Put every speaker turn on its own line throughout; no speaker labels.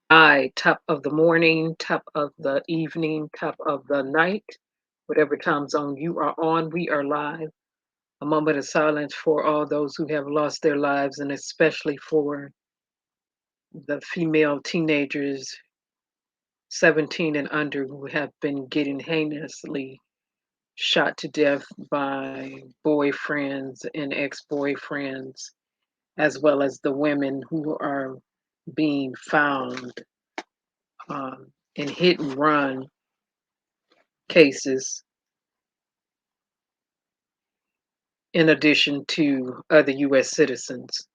top of the morning, top of the evening, top of the night, whatever time zone you are on, we are live. A moment of silence for all those who have lost their lives, and especially for the female teenagers 17 and under who have been getting heinously shot to death by boyfriends and ex boyfriends, as well as the women who are being found in hit and run cases, in addition to other U.S. citizens.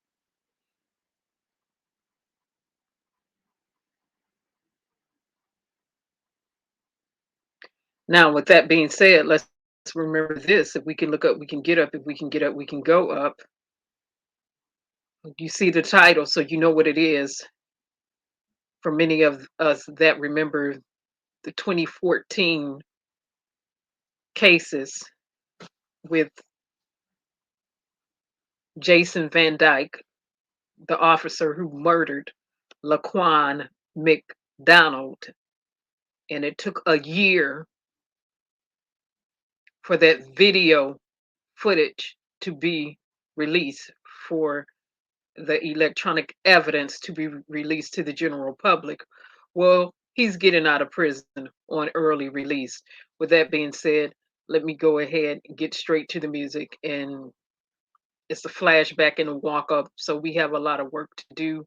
Now, with that being said, let's remember this. If we can look up, we can get up. If we can get up, we can go up. You see the title, so you know what it is. For many of us that remember the 2014 cases with Jason Van Dyke, the officer who murdered Laquan McDonald. And it took a year for that video footage to be released, for the electronic evidence to be released to the general public. Well, he's getting out of prison on early release. With that being said, let me go ahead and get straight to the music. And it's a flashback and a walk up. So we have a lot of work to do.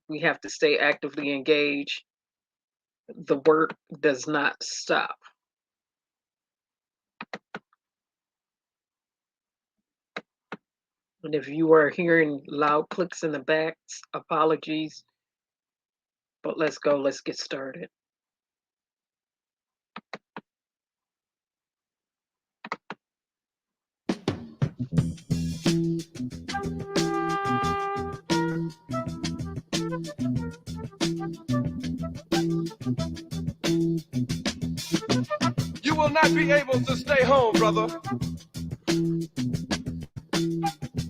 We have to stay actively engaged. The work does not stop. And if you are hearing loud clicks in the back, apologies. But let's go, let's get started.
You will not be able to stay home, brother.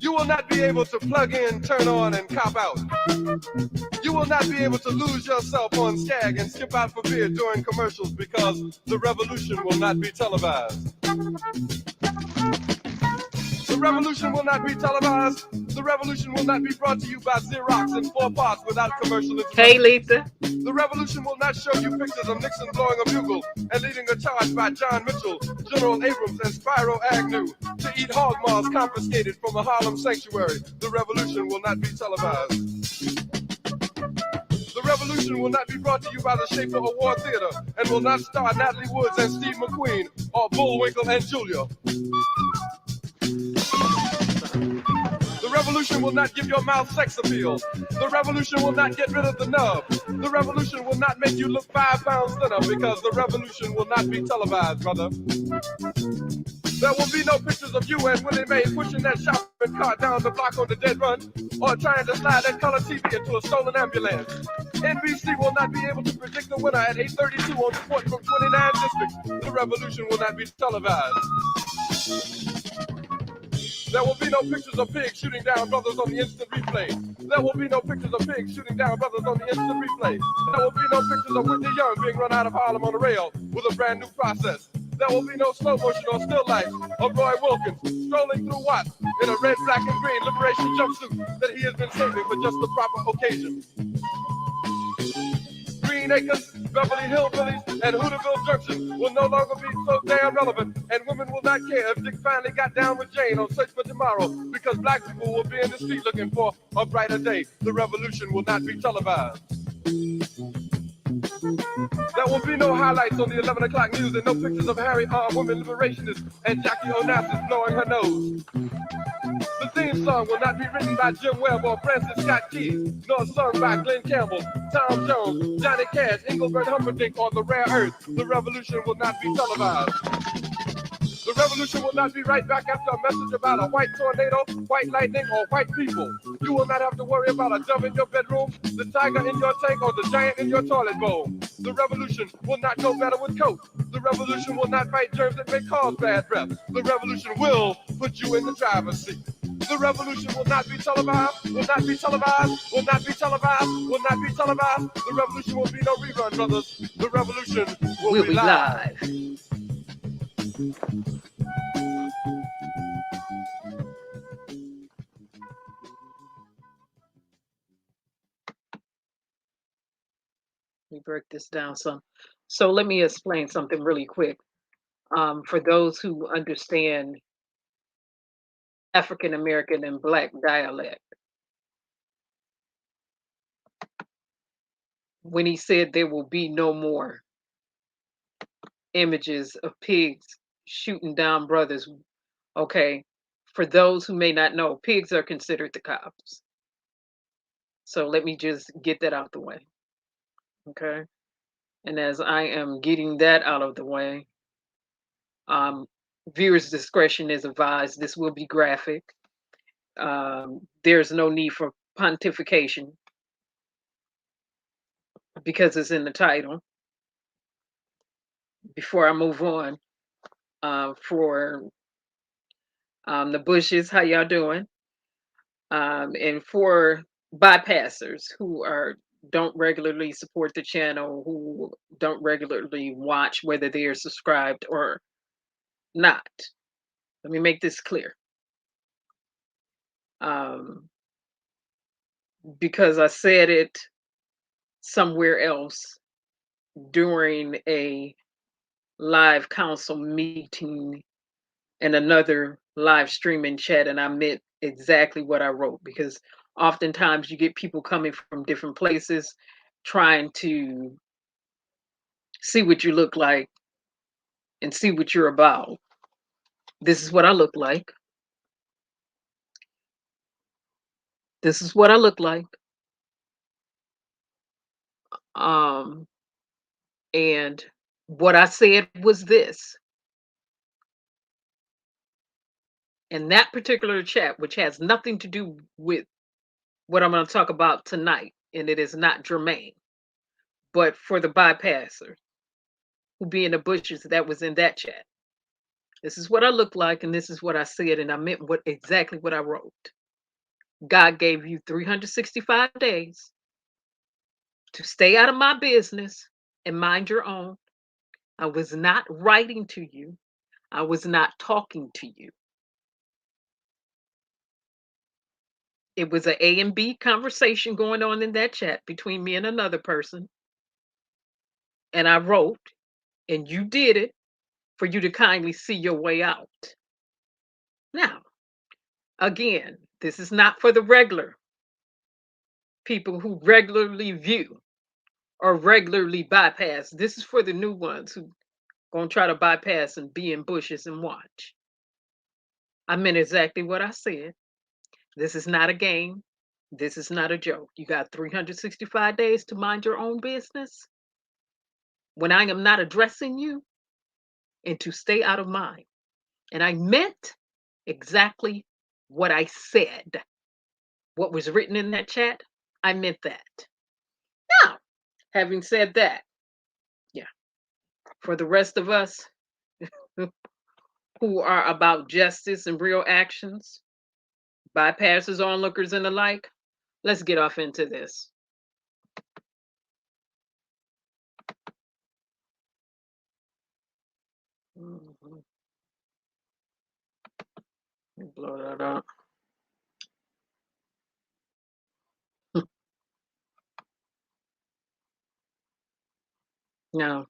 You will not be able to plug in, turn on, and cop out. You will not be able to lose yourself on Skag and skip out for beer during commercials because the revolution will not be televised. The revolution will not be televised. The revolution will not be brought to you by Xerox in 4 parts without commercial interruption.
Hey, Lisa.
The revolution will not show you pictures of Nixon blowing a bugle and leading a charge by John Mitchell, General Abrams, and Spyro Agnew to eat hog maws confiscated from a Harlem sanctuary. The revolution will not be televised. The revolution will not be brought to you by the Schaefer Award Theater and will not star Natalie Woods and Steve McQueen or Bullwinkle and Julia. The revolution will not give your mouth sex appeal. The revolution will not get rid of the nub. The revolution will not make you look 5 pounds thinner because the revolution will not be televised, brother. There will be no pictures of you and Willie Mae pushing that shopping cart down the block on the dead run or trying to slide that color TV into a stolen ambulance. NBC will not be able to predict the winner at 8:32 on Report from 29 districts. The revolution will not be televised. There will be no pictures of pigs shooting down brothers on the instant replay. There will be no pictures of pigs shooting down brothers on the instant replay. There will be no pictures of Whitney Young being run out of Harlem on a rail with a brand new process. There will be no slow motion or still life of Roy Wilkins strolling through Watts in a red, black, and green liberation jumpsuit that he has been saving for just the proper occasion. Green Acres, Beverly Hillbillies, and Hooterville Junction will no longer be so damn relevant, and women will not care if Dick finally got down with Jane on Search for Tomorrow, because black people will be in the street looking for a brighter day. The revolution will not be televised. There will be no highlights on the 11 o'clock news and no pictures of Harry armed women liberationists and Jackie Onassis blowing her nose. The theme song will not be written by Jim Webb or Francis Scott Key, nor sung by Glenn Campbell, Tom Jones, Johnny Cash, Engelbert Humperdinck, or The Rare Earth. The revolution will not be televised. The revolution will not be right back after a message about a white tornado, white lightning, or white people. You will not have to worry about a dove in your bedroom, the tiger in your tank, or the giant in your toilet bowl. The revolution will not go better with Coke. The revolution will not fight germs that may cause bad breath. The revolution will put you in the driver's seat. The revolution will not be televised, will not be televised, will not be televised, will not be televised. The revolution will be no rerun, brothers. The revolution will be live.
Let me break this down some. So let me explain something really quick. For those who understand African American and Black dialect, when he said there will be no more images of pigs shooting down brothers, okay, for those who may not know, pigs are considered the cops. So let me just get that out the way, okay? And as I am getting that out of the way, viewers' discretion is advised. This will be graphic. There's no need for pontification because it's in the title. Before I move on, for the Bushes, how y'all doing? And for bypassers who don't regularly support the channel, who don't regularly watch, whether they are subscribed or not. Let me make this clear. Because I said it somewhere else during a live council meeting and another live streaming chat, and I meant exactly what I wrote, because oftentimes you get people coming from different places trying to see what you look like and see what you're about. This is what I look like. This is what I look like. And what I said was this. And that particular chat, which has nothing to do with what I'm going to talk about tonight, and it is not germane, but for the bypasser who be in the bushes, that was in that chat. This is what I look like, and this is what I said, and I meant exactly what I wrote. God gave you 365 days to stay out of my business and mind your own. I was not writing to you. I was not talking to you. It was an A and B conversation going on in that chat between me and another person. And I wrote, and you did it for you to kindly see your way out. Now, again, this is not for the regular people who regularly view or regularly bypass. This is for the new ones who gonna try to bypass and be in bushes and watch. I meant exactly what I said. This is not a game. This is not a joke. You got 365 days to mind your own business when I am not addressing you, and to stay out of mine. And I meant exactly what I said. What was written in that chat, I meant that. Now, having said that, yeah, for the rest of us who are about justice and real actions, bypassers, onlookers, and the like, let's get off into this. Let me blow that up. Now,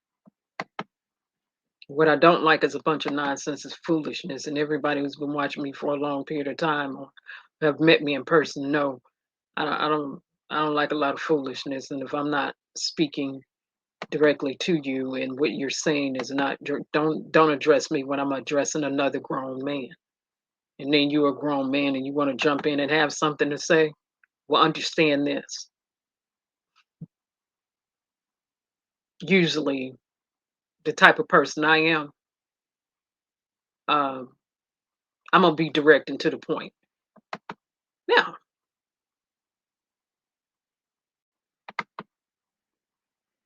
what I don't like is a bunch of nonsense, is foolishness, and everybody who's been watching me for a long period of time or have met me in person know I don't like a lot of foolishness. And if I'm not speaking directly to you and what you're saying is not, don't address me when I'm addressing another grown man. And then you're a grown man and you want to jump in and have something to say, well, understand this. Usually, the type of person I am, I'm gonna be direct and to the point.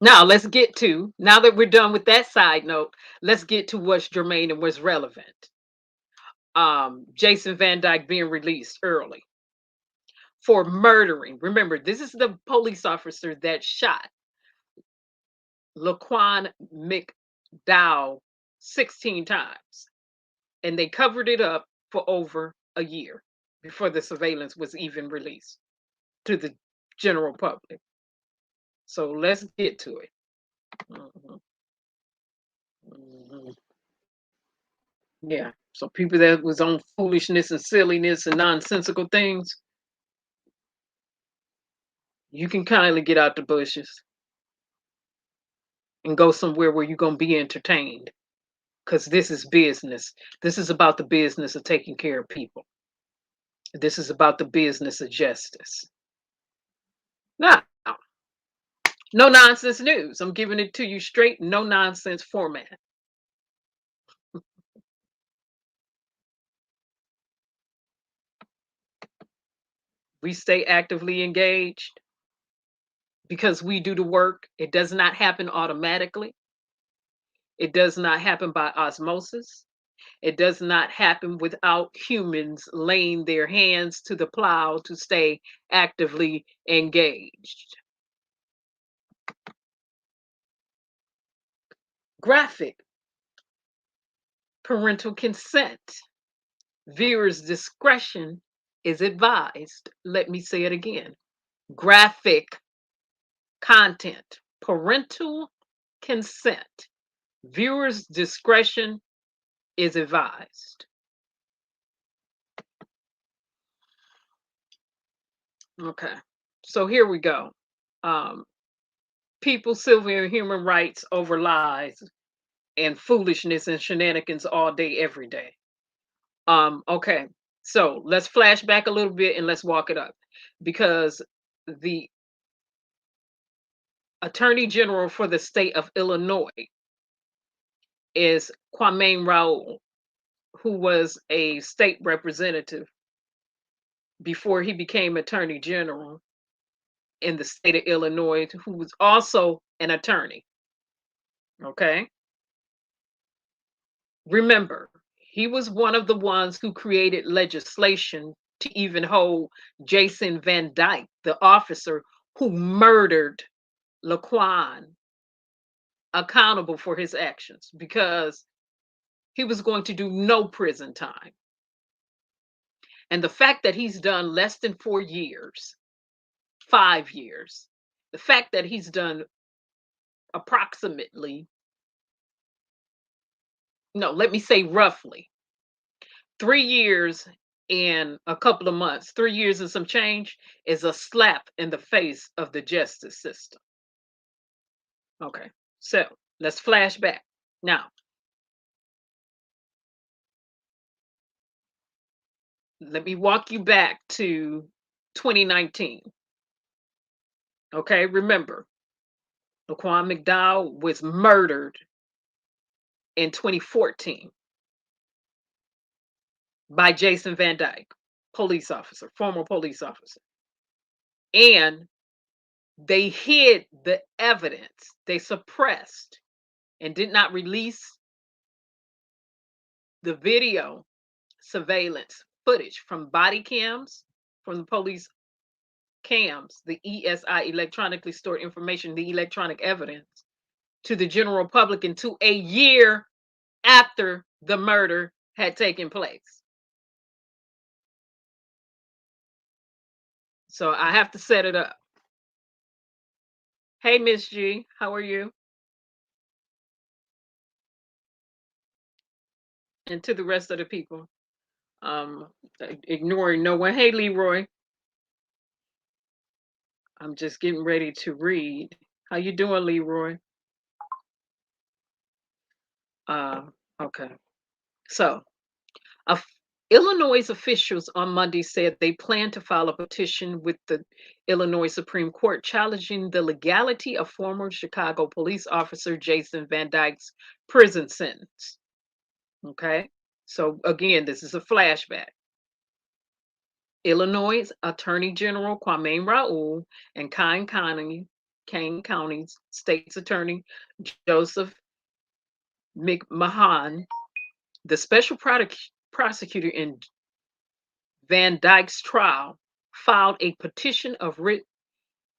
Now let's get to, now that we're done with that side note, let's get to what's germane and what's relevant. Jason Van Dyke being released early for murdering. Remember, this is the police officer that shot Laquan McDowell 16 times. And they covered it up for over a year before the surveillance was even released to the general public. So let's get to it. Mhm. Mhm. Yeah. So people that was on foolishness and silliness and nonsensical things, you can kindly get out the bushes and go somewhere where you're going to be entertained. Because this is business. This is about the business of taking care of people. This is about the business of justice. Now, no nonsense news. I'm giving it to you straight, no nonsense format. We stay actively engaged because we do the work. It does not happen automatically. It does not happen by osmosis. It does not happen without humans laying their hands to the plow to stay actively engaged. Graphic parental consent. Viewers' discretion is advised. Let me say it again. Graphic content, parental consent. Viewers' discretion is advised. Okay, so here we go. People silver human rights over lies and foolishness and shenanigans all day, every day. Okay, so let's flash back a little bit and let's walk it up because the Attorney General for the state of Illinois is Kwame Raoul, who was a state representative before he became Attorney General in the state of Illinois, who was also an attorney. Okay. Remember, he was one of the ones who created legislation to even hold Jason Van Dyke, the officer who murdered Laquan, accountable for his actions because he was going to do no prison time. And the fact that he's done less than 4 years, 5 years, the fact that he's done approximately, no, let me say roughly 3 years and a couple of months, 3 years and some change is a slap in the face of the justice system. Okay, so let's flash back. Now, let me walk you back to 2019. Okay, remember, Laquan McDowell was murdered in 2014 by Jason Van Dyke, police officer, former police officer. And they hid the evidence, they suppressed and did not release the video surveillance footage from body cams, from the police cams, the ESI, electronically stored information, the electronic evidence, to the general public until a year after the murder had taken place. So I have to set it up. Hey, Miss G, how are you? And to the rest of the people, ignoring no one. Hey, Leroy, I'm just getting ready to read. How you doing, Leroy? Okay. So, Illinois officials on Monday said they plan to file a petition with the Illinois Supreme Court challenging the legality of former Chicago police officer Jason Van Dyke's prison sentence. Okay. So, again, this is a flashback. Illinois Attorney General Kwame Raoul and Kane County's State's Attorney Joseph McMahon, the special prosecutor in Van Dyke's trial filed a petition of writ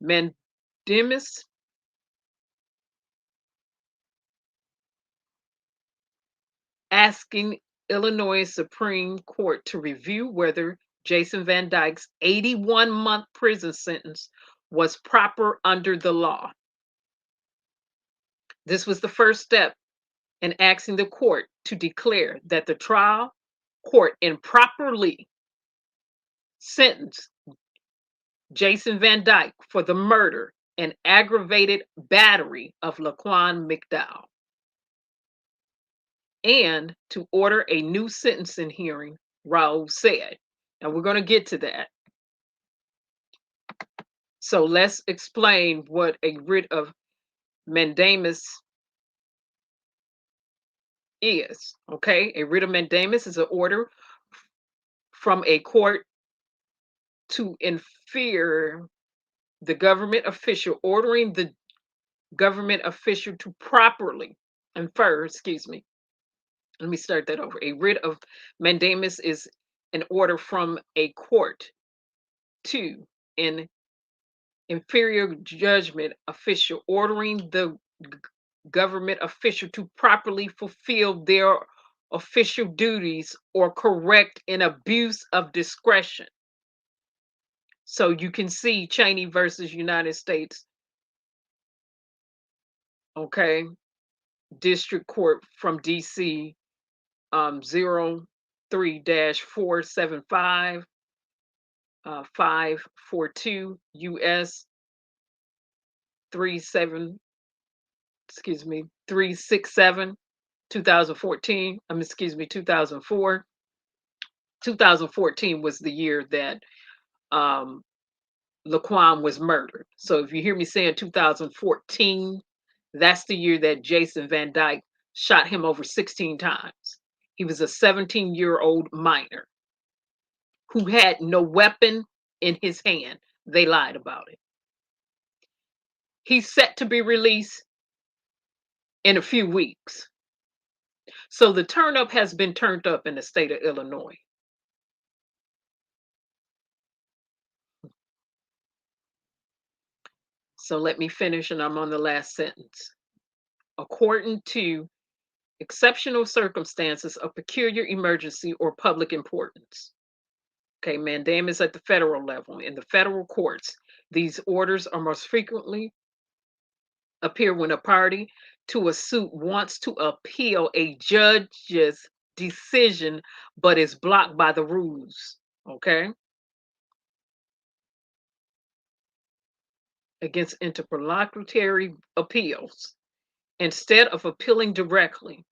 mandamus asking Illinois Supreme Court to review whether Jason Van Dyke's 81-month prison sentence was proper under the law. This was the first step in asking the court to declare that the trial court improperly sentenced Jason Van Dyke for the murder and aggravated battery of Laquan McDowell, and to order a new sentencing hearing, Raoul said. And we're going to get to that. So let's explain what a writ of mandamus is. Okay, a writ of mandamus is an order from a court to infer the government official, ordering the government official to properly infer, let me start that over. A writ of mandamus is an order from a court to an inferior judgment official, ordering the government official to properly fulfill their official duties or correct an abuse of discretion. So you can see Cheney versus United States, okay, District Court from DC, 03-475, 542 US 367, 2014. 2004. 2014 was the year that Laquan was murdered. So if you hear me saying 2014, that's the year that Jason Van Dyke shot him over 16 times. He was a 17-year-old minor who had no weapon in his hand. They lied about it. He's set to be released in a few weeks. So the turn up has been turned up in the state of Illinois. So let me finish, and I'm on the last sentence. According to exceptional circumstances of peculiar emergency or public importance. Okay, mandamus at the federal level. In the federal courts, these orders are most frequently appear when a party to a suit wants to appeal a judge's decision but is blocked by the rules. Okay. Against interlocutory appeals. Instead of appealing directly,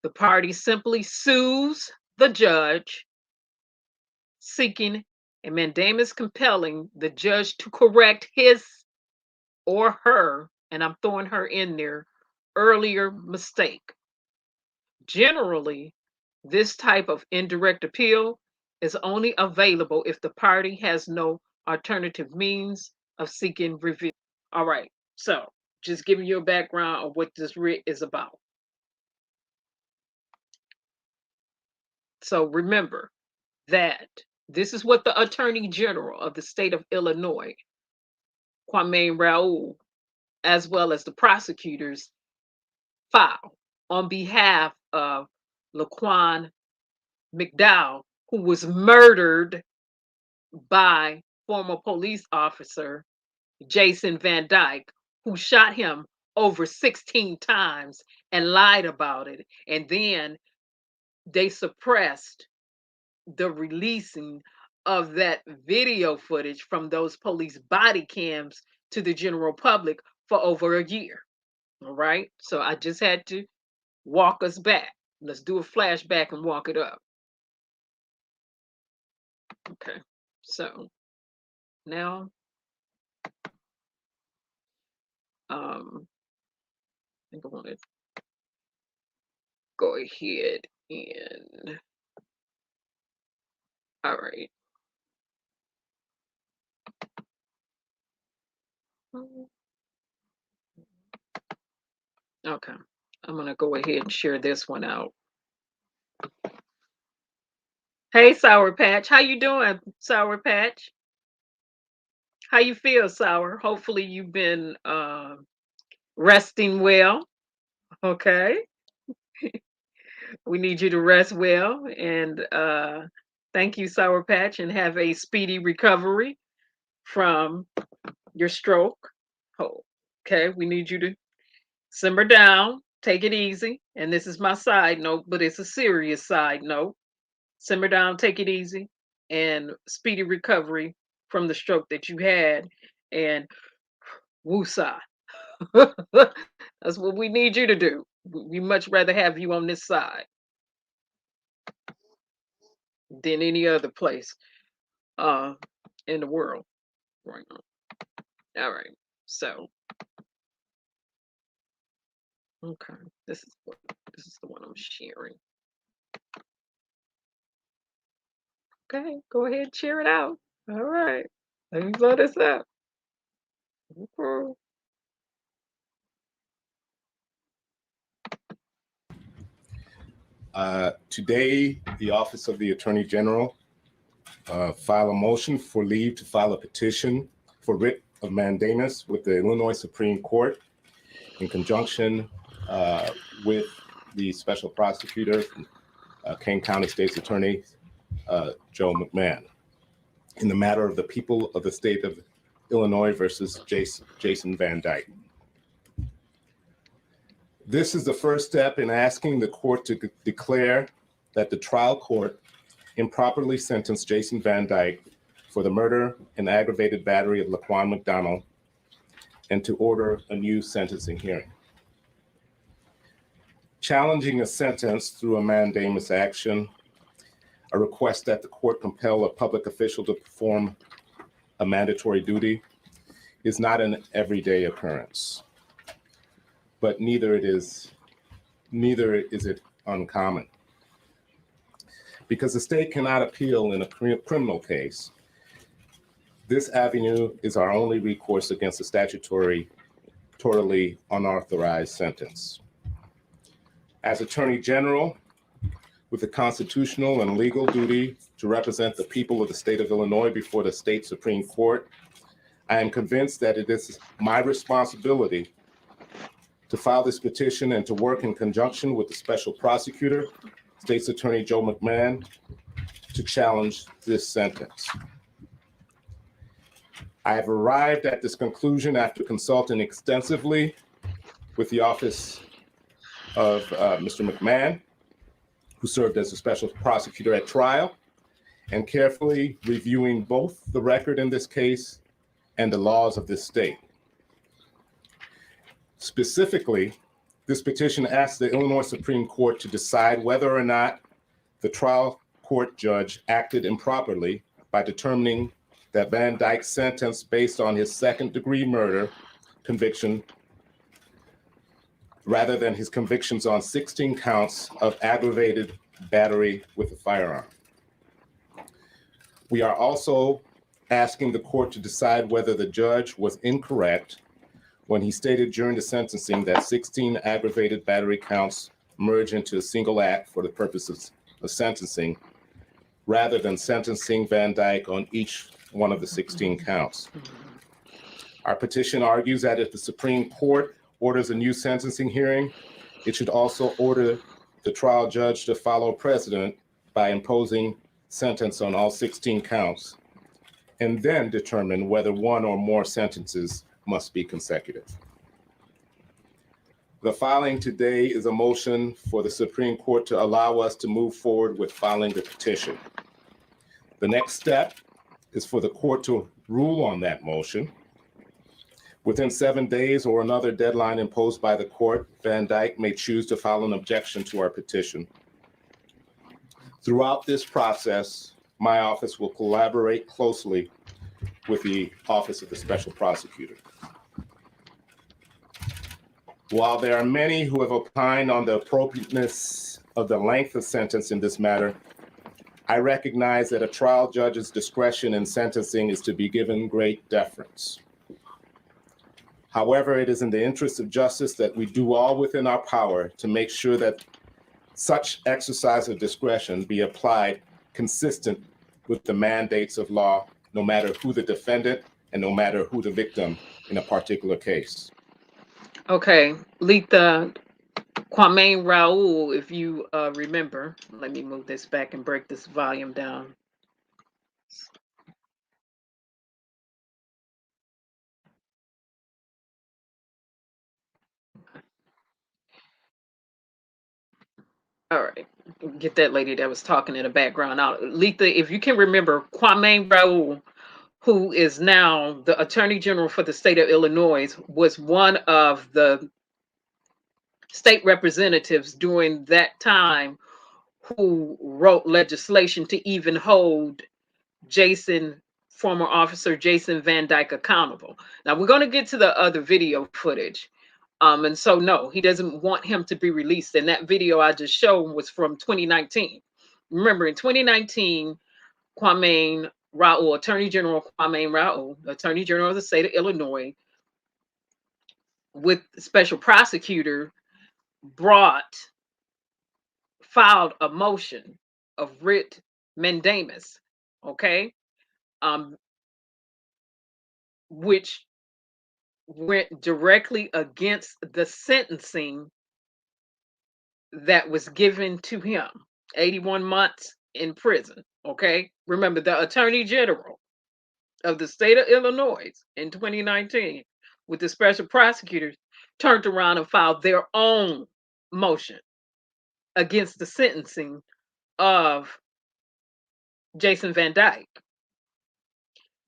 the party simply sues the judge, seeking a mandamus compelling the judge to correct his or her, and I'm throwing her in there, earlier mistake. Generally, this type of indirect appeal is only available if the party has no alternative means of seeking review. All right, so just giving you a background of what this writ is about. So remember that this is what the Attorney General of the state of Illinois, Kwame Raoul, as well as the prosecutors, filed on behalf of Laquan McDowell, who was murdered by former police officer Jason Van Dyke, who shot him over 16 times and lied about it. And then they suppressed the releasing of that video footage from those police body cams to the general public for over a year. All right. So I just had to walk us back. Let's do a flashback and walk it up. Okay. So now, I think I want to go ahead and, all right. Okay. I'm going to go ahead and share this one out. Hey, Sour Patch. How you doing, Sour Patch? How you feel, Sour? Hopefully you've been resting well. Okay. We need you to rest well and thank you, Sour Patch, and have a speedy recovery from your stroke. Oh, okay, we need you to simmer down, take it easy. And this is my side note, but it's a serious side note. Simmer down, take it easy, and speedy recovery from the stroke that you had. And woosah. That's what we need you to do. We much rather have you on this side than any other place uh in the world right now. All right. So, okay. This is the one I'm sharing. Okay, go ahead, share it out. All right. Let me blow this up. Okay.
Today, the Office of the Attorney General file a motion for leave to file a petition for writ of mandamus with the Illinois Supreme Court in conjunction with the special prosecutor, Kane County State's Attorney, Joe McMahon, in the matter of the people of the state of Illinois versus Jason Van Dyke. This is the first step in asking the court to declare that the trial court improperly sentenced Jason Van Dyke for the murder and aggravated battery of Laquan Mcdonald and to order a new sentencing hearing. Challenging a sentence through a mandamus action, a request that the court compel a public official to perform a mandatory duty, is not an everyday occurrence, but neither is it uncommon. Because the state cannot appeal in a criminal case, this avenue is our only recourse against a totally unauthorized sentence. As Attorney General, with the constitutional and legal duty to represent the people of the state of Illinois before the state Supreme Court, I am convinced that it is my responsibility to file this petition and to work in conjunction with the special prosecutor, State's Attorney Joe McMahon, to challenge this sentence. I have arrived at this conclusion after consulting extensively with the office of Mr. McMahon, who served as a special prosecutor at trial, and carefully reviewing both the record in this case and the laws of this state. Specifically, this petition asks the Illinois Supreme Court to decide whether or not the trial court judge acted improperly by determining that Van Dyke's sentence based on his second-degree murder conviction rather than his convictions on 16 counts of aggravated battery with a firearm. We are also asking the court to decide whether the judge was incorrect when he stated during the sentencing that 16 aggravated battery counts merge into a single act for the purposes of sentencing, rather than sentencing Van Dyke on each one of the 16 counts. Our petition argues that if the Supreme Court orders a new sentencing hearing, it should also order the trial judge to follow precedent by imposing sentence on all 16 counts, and then determine whether one or more sentences must be consecutive. The filing today is a motion for the Supreme Court to allow us to move forward with filing the petition. The next step is for the court to rule on that motion. Within 7 days or another deadline imposed by the court, Van Dyke may choose to file an objection to our petition. Throughout this process, my office will collaborate closely with the Office of the Special Prosecutor. While there are many who have opined on the appropriateness of the length of sentence in this matter, I recognize that a trial judge's discretion in sentencing is to be given great deference. However, it is in the interest of justice that we do all within our power to make sure that such exercise of discretion be applied consistent with the mandates of law, no matter who the defendant and no matter who the victim in a particular case.
Okay, Letha, Kwame Raoul, if you remember, let me move this back and break this volume down. All right, get that lady that was talking in the background out. Letha, if you can remember, Kwame Raoul, who is now the Attorney General for the state of Illinois, was one of the state representatives during that time who wrote legislation to even hold former officer Jason Van Dyke accountable. Now we're going to get to the other video footage. And so no, he doesn't want him to be released. And that video I just showed was from 2019. Remember, in 2019, Kwame Raoul, Attorney General Kwame Raoul, Attorney General of the state of Illinois, with special prosecutor, filed a motion of writ mandamus, okay, which went directly against the sentencing that was given to him, 81 months in prison, okay? Remember, the Attorney General of the state of Illinois in 2019, with the special prosecutors, turned around and filed their own motion against the sentencing of Jason Van Dyke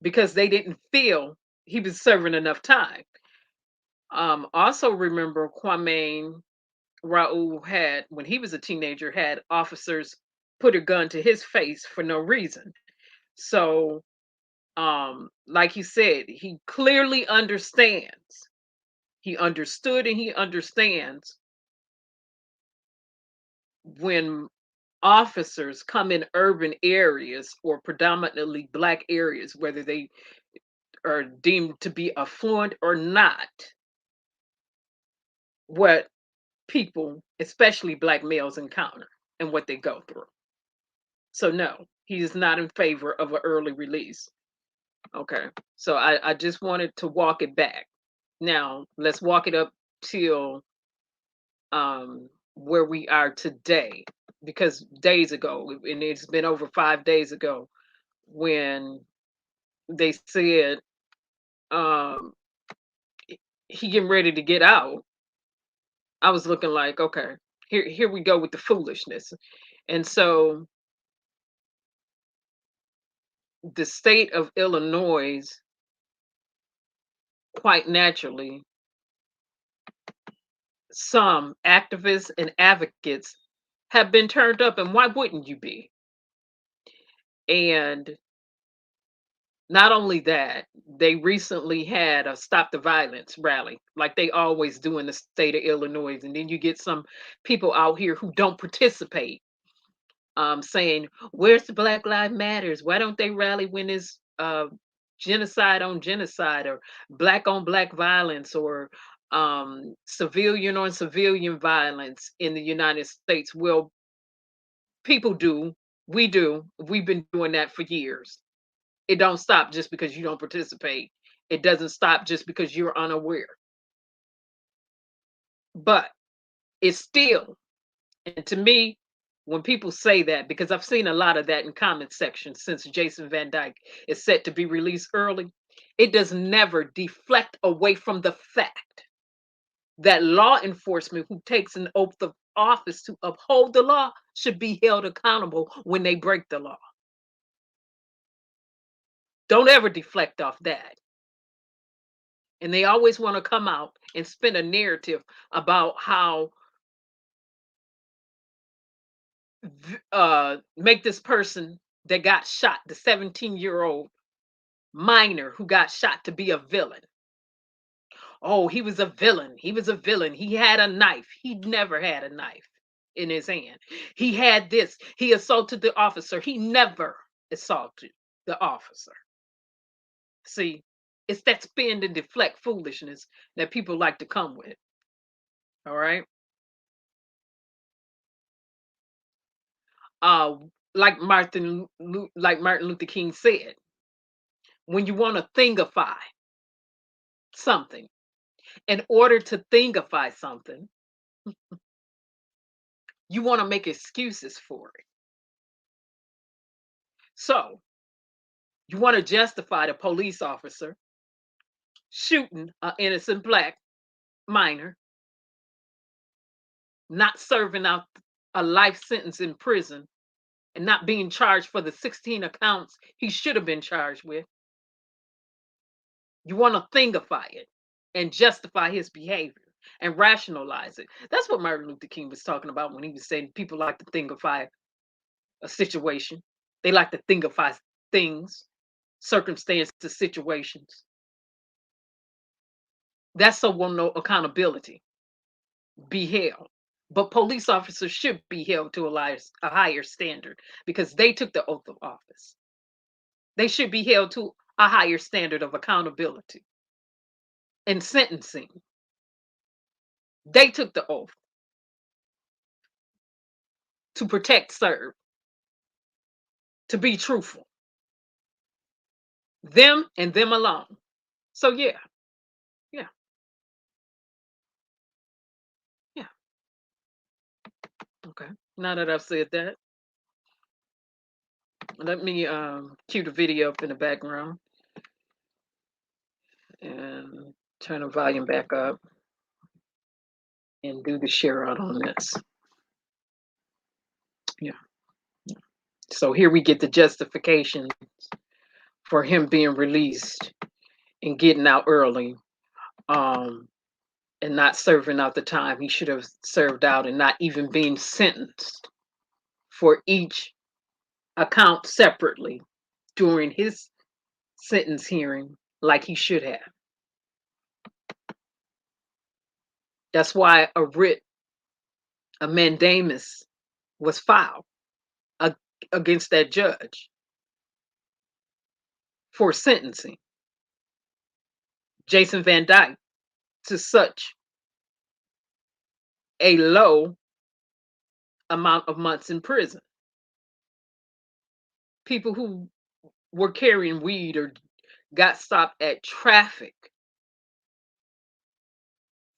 because they didn't feel he was serving enough time. Also remember, Kwame Raoul had, when he was a teenager, had officers put a gun to his face for no reason. So, like you said, he clearly understands. He understood and he understands when officers come in urban areas or predominantly Black areas, whether they are deemed to be affluent or not, what people, especially Black males, encounter and what they go through. So no, he is not in favor of an early release. Okay, so I just wanted to walk it back. Now let's walk it up till where we are today, because days ago, and it's been over 5 days ago, when they said he getting ready to get out, I was looking like, okay, here we go with the foolishness. And so the state of Illinois, quite naturally, some activists and advocates have been turned up, and why wouldn't you be? And not only that, they recently had a Stop the Violence rally, like they always do in the state of Illinois. And then you get some people out here who don't participate, saying, where's the Black Lives Matters? Why don't they rally when it's genocide on genocide, or Black on Black violence, or civilian on civilian violence in the United States? Well, people do. We do. We've been doing that for years. It don't stop just because you don't participate. It doesn't stop just because you're unaware. But it's still, and to me, when people say that, because I've seen a lot of that in comment sections since Jason Van Dyke is set to be released early, it does never deflect away from the fact that law enforcement who takes an oath of office to uphold the law should be held accountable when they break the law. Don't ever deflect off that. And they always want to come out and spin a narrative about how make this person that got shot, the 17-year-old minor who got shot, to be a villain. Oh, he was a villain. He was a villain. He had a knife. He never had a knife in his hand. He had this. He assaulted the officer. He never assaulted the officer. See, it's that spin and deflect foolishness that people like to come with. All right. like Martin Luther King said, when you want to thingify something, in order to thingify something, you want to make excuses for it. So you want to justify the police officer shooting an innocent black minor, not serving out a life sentence in prison, and not being charged for the 16 accounts he should have been charged with. You want to thingify it and justify his behavior and rationalize it. That's what Martin Luther King was talking about when he was saying people like to thingify a situation. They like to thingify things, circumstances, situations. That's so we'll know accountability be held. But police officers should be held to a higher standard because they took the oath of office. They should be held to a higher standard of accountability and sentencing. They took the oath to protect, serve, to be truthful. Them and them alone. So yeah. Okay. Now that I've said that, let me cue the video up in the background and turn the volume back up and do the share out on this. Yeah. So here we get the justification for him being released and getting out early, and not serving out the time he should have served out, and not even being sentenced for each account separately during his sentence hearing like he should have. That's why a writ, a mandamus, was filed against that judge for sentencing Jason Van Dyke to such a low amount of months in prison. People who were carrying weed or got stopped at traffic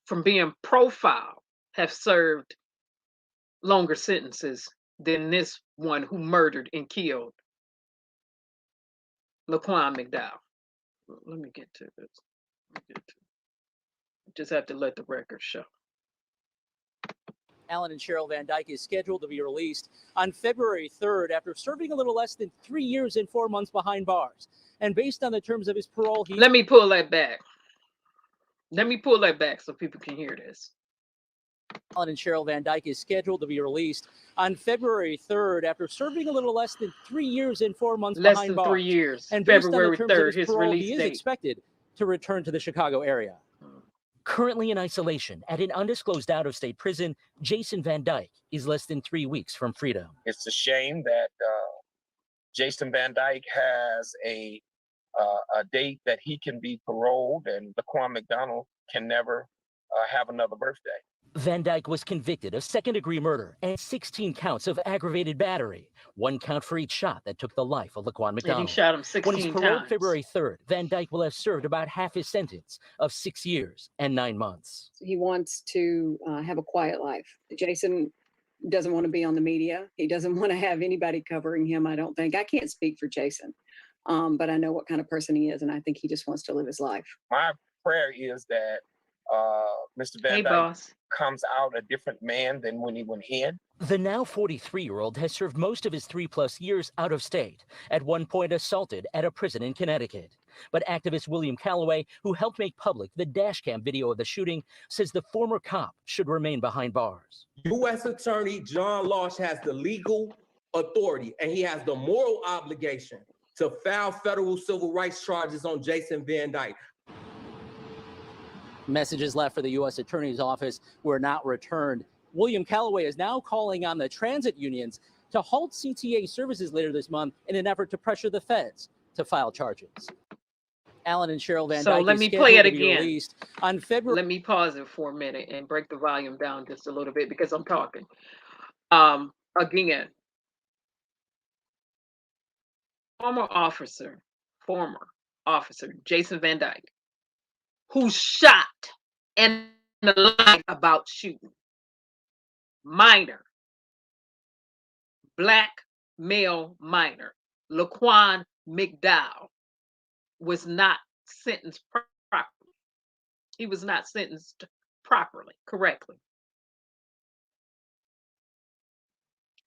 from being profiled have served longer sentences than this one who murdered and killed Laquan McDowell. Let me get to this. Just have to let the record show.
Alan and Cheryl Van Dyke is scheduled to be released on February 3rd after serving a little less than 3 years and 4 months behind bars. And based on the terms of his parole,
Let me pull that back. Let me pull that back so people can hear this.
Alan and Cheryl Van Dyke is scheduled to be released on February 3rd after serving a little less than 3 years and 4 months behind bars.
3 years.
And based
February
on the terms
3rd,
of his parole, he is expected to return to the Chicago area.
Currently in isolation at an undisclosed out-of-state prison, Jason Van Dyke is less than 3 weeks from freedom.
It's a shame that Jason Van Dyke has a date that he can be paroled, and Laquan McDonald can never have another birthday.
Van Dyke was convicted of second-degree murder and 16 counts of aggravated battery, 1 count for each shot that took the life of Laquan McDonald.
And he shot him 16
when he's paroled
times.
February 3rd, Van Dyke will have served about half his sentence of 6 years and 9 months.
He wants to have a quiet life. Jason doesn't want to be on the media. He doesn't want to have anybody covering him, I don't think. I can't speak for Jason, but I know what kind of person he is, and I think he just wants to live his life.
My prayer is that Mr. Van Dyke comes out a different man than when he went in.
The now 43-year-old has served most of his 3+ years out of state, at one point assaulted at a prison in Connecticut. But activist William Calloway, who helped make public the dashcam video of the shooting, says the former cop should remain behind bars.
U.S. Attorney John Losh has the legal authority and he has the moral obligation to file federal civil rights charges on Jason Van Dyke.
Messages left for the U.S. Attorney's Office were not returned. William Calloway is now calling on the transit unions to halt CTA services later this month in an effort to pressure the feds to file charges. Alan and Cheryl Van Dyke.
So let me play it again.
On February.
Let me pause it for a minute and break the volume down just a little bit because I'm talking. Again, former officer Jason Van Dyke, who shot and lied about shooting minor, black male minor, Laquan McDowell, was not sentenced properly. He was not sentenced properly, correctly.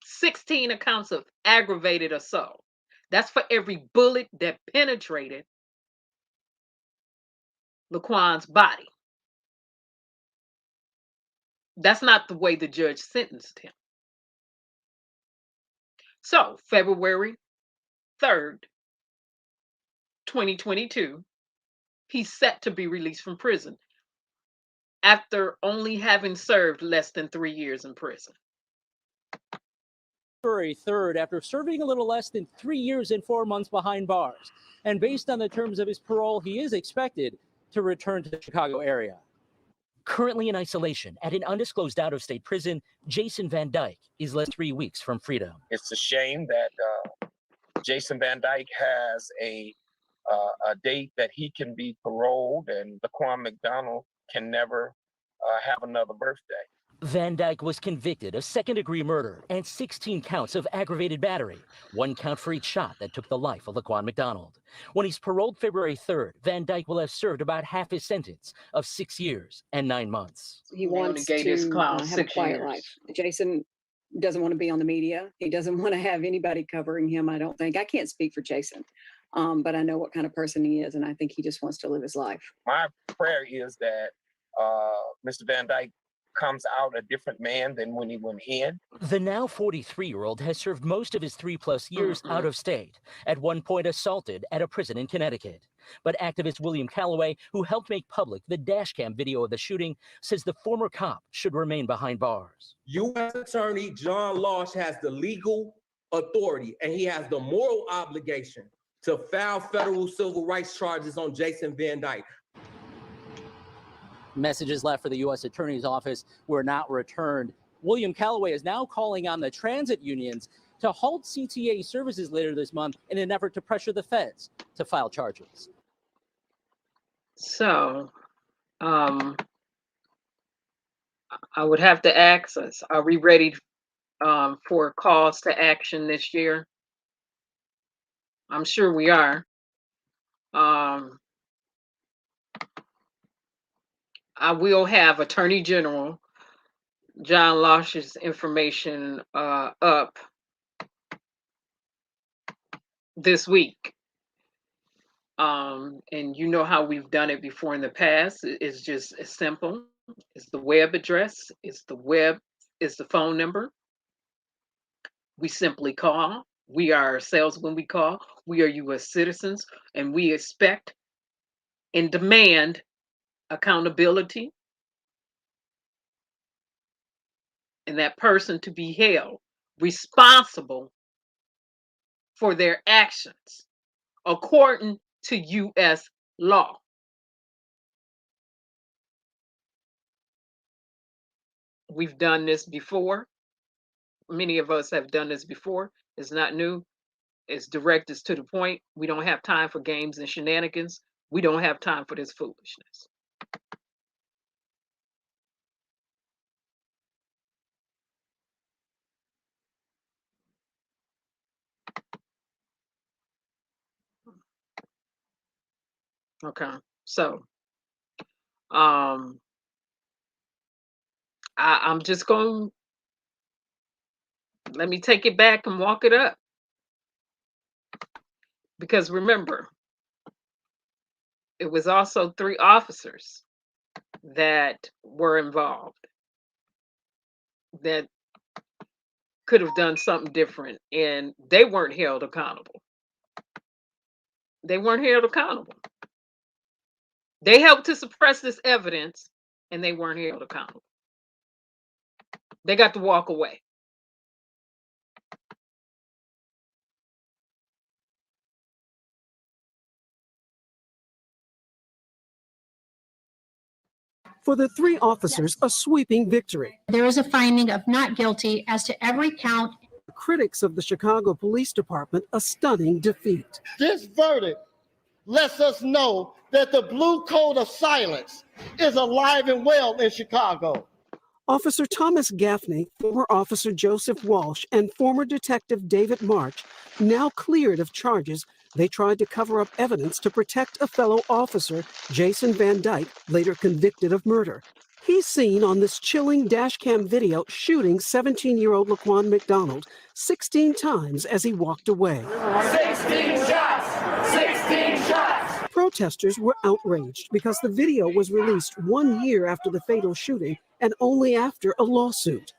16 accounts of aggravated assault. That's for every bullet that penetrated Laquan's body. That's not the way the judge sentenced him. So, February 3rd, 2022, he's set to be released from prison after only having served less than 3 years in prison.
February 3rd, after serving a little less than 3 years and 4 months behind bars. And based on the terms of his parole, he is expected to return to the Chicago area.
Currently in isolation at an undisclosed out-of-state prison, Jason Van Dyke is less 3 weeks from freedom.
It's a shame that Jason Van Dyke has a date that he can be paroled, and Laquan McDonald can never have another birthday.
Van Dyke was convicted of second-degree murder and 16 counts of aggravated battery, 1 count for each shot that took the life of Laquan McDonald. When he's paroled February 3rd, Van Dyke will have served about half his sentence of 6 years and 9 months.
He wants to have a quiet life. Jason doesn't want to be on the media. He doesn't want to have anybody covering him, I don't think. I can't speak for Jason, but I know what kind of person he is, and I think he just wants to live his life.
My prayer is that Mr. Van Dyke comes out a different man than when he went in.
The now 43-year-old has served most of his 3+ years out of state, at one point assaulted at a prison in Connecticut. But activist William Calloway, who helped make public the dashcam video of the shooting, says the former cop should remain behind bars.
U.S. Attorney John Losh has the legal authority and he has the moral obligation to file federal civil rights charges on Jason Van Dyke.
Messages left for the U.S. Attorney's Office were not returned. William Calloway is now calling on the transit unions to halt CTA services later this month in an effort to pressure the feds to file charges.
So, I would have to ask us, are we ready for calls to action this year? I'm sure we are. I will have Attorney General John Losh's information up this week. And you know how we've done it before in the past. It's just as simple. It's the web address. It's the phone number. We simply call. We are ourselves when we call. We are U.S. citizens, and we expect and demand accountability, and that person to be held responsible for their actions according to U.S. law. We've done this before. Many of us have done this before. It's not new. It's direct, it's to the point. We don't have time for games and shenanigans. We don't have time for this foolishness. Okay, so I'm just going, let me take it back and walk it up. Because remember, it was also 3 officers that were involved that could have done something different, and they weren't held accountable. They weren't held accountable. They helped to suppress this evidence, and they weren't held accountable. They got to walk away.
For the 3 officers, a sweeping victory.
There is a finding of not guilty as to every count
Critics of the Chicago Police Department a stunning defeat.
This verdict lets us know that the blue code of silence is alive and well in Chicago.
Officer Thomas Gaffney, former Officer Joseph Walsh, and former Detective David March, now cleared of charges they tried to cover up evidence to protect a fellow officer, Jason Van Dyke, later convicted of murder. He's seen on this chilling dashcam video shooting 17-year-old Laquan McDonald 16 times as he walked away.
16 shots! 16 shots!
Protesters were outraged because the video was released 1 year after the fatal shooting and only after a lawsuit.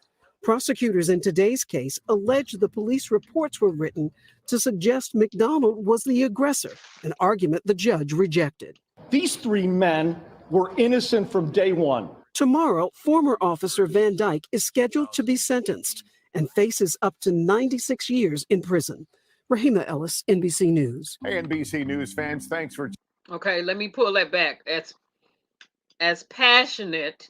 Prosecutors in today's case allege the police reports were written to suggest McDonald was the aggressor, an argument the judge rejected.
These three men were innocent from day one.
Tomorrow, former Officer Van Dyke is scheduled to be sentenced and faces up to 96 years in prison. Rahima Ellis, NBC News.
Hey, NBC News fans, thanks for...
Okay, let me pull that back. As passionate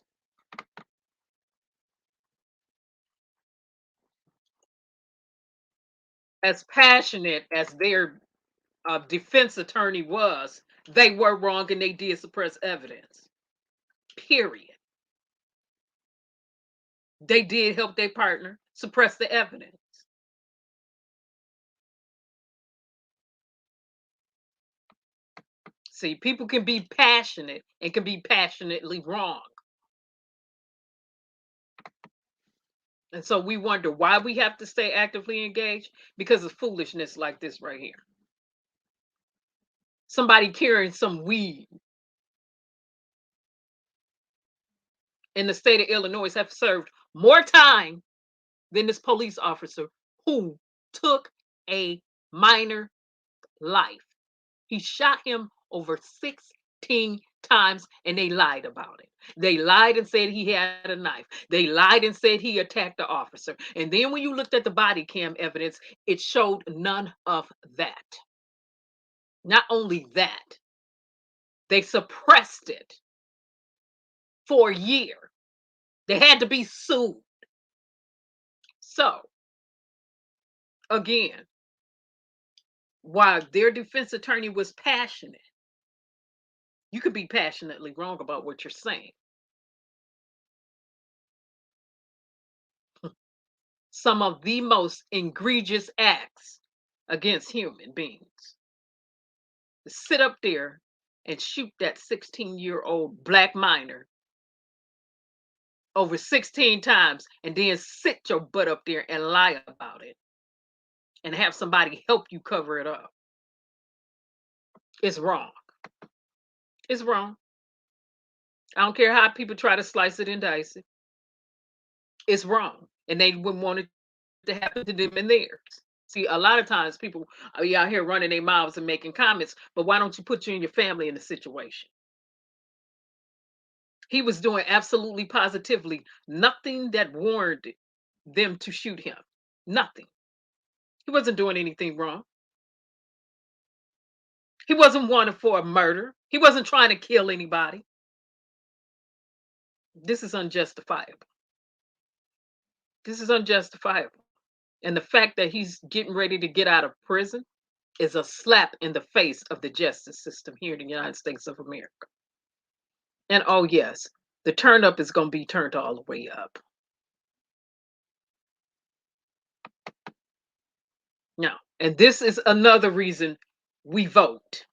as their defense attorney was, they were wrong and they did suppress evidence. Period. They did help their partner suppress the evidence. See, people can be passionate and can be passionately wrong. And so we wonder why we have to stay actively engaged, because of foolishness like this right here. Somebody carrying some weed in the state of Illinois have served more time than this police officer who took a minor life. He shot him over 16 times and they lied about it. They lied and said he had a knife. They lied and said he attacked the officer. And then when you looked at the body cam evidence, it showed none of that. Not only that, they suppressed it for a year. They had to be sued. So, again, while their defense attorney was passionate, you could be passionately wrong about what you're saying. Some of the most egregious acts against human beings. To sit up there and shoot that 16-year-old black minor over 16 times and then sit your butt up there and lie about it and have somebody help you cover it up. It's wrong. It's wrong. I don't care how people try to slice it and dice it. It's wrong. And they wouldn't want it to happen to them and theirs. See, a lot of times people are out here running their mouths and making comments, but why don't you put you and your family in the situation? He was doing absolutely positively nothing that warranted them to shoot him. Nothing. He wasn't doing anything wrong. He wasn't wanted for a murder. He wasn't trying to kill anybody. This is unjustifiable. This is unjustifiable. And the fact that he's getting ready to get out of prison is a slap in the face of the justice system here in the United States of America. And oh yes, the turn up is going to be turned all the way up. Now, and this is another reason we vote.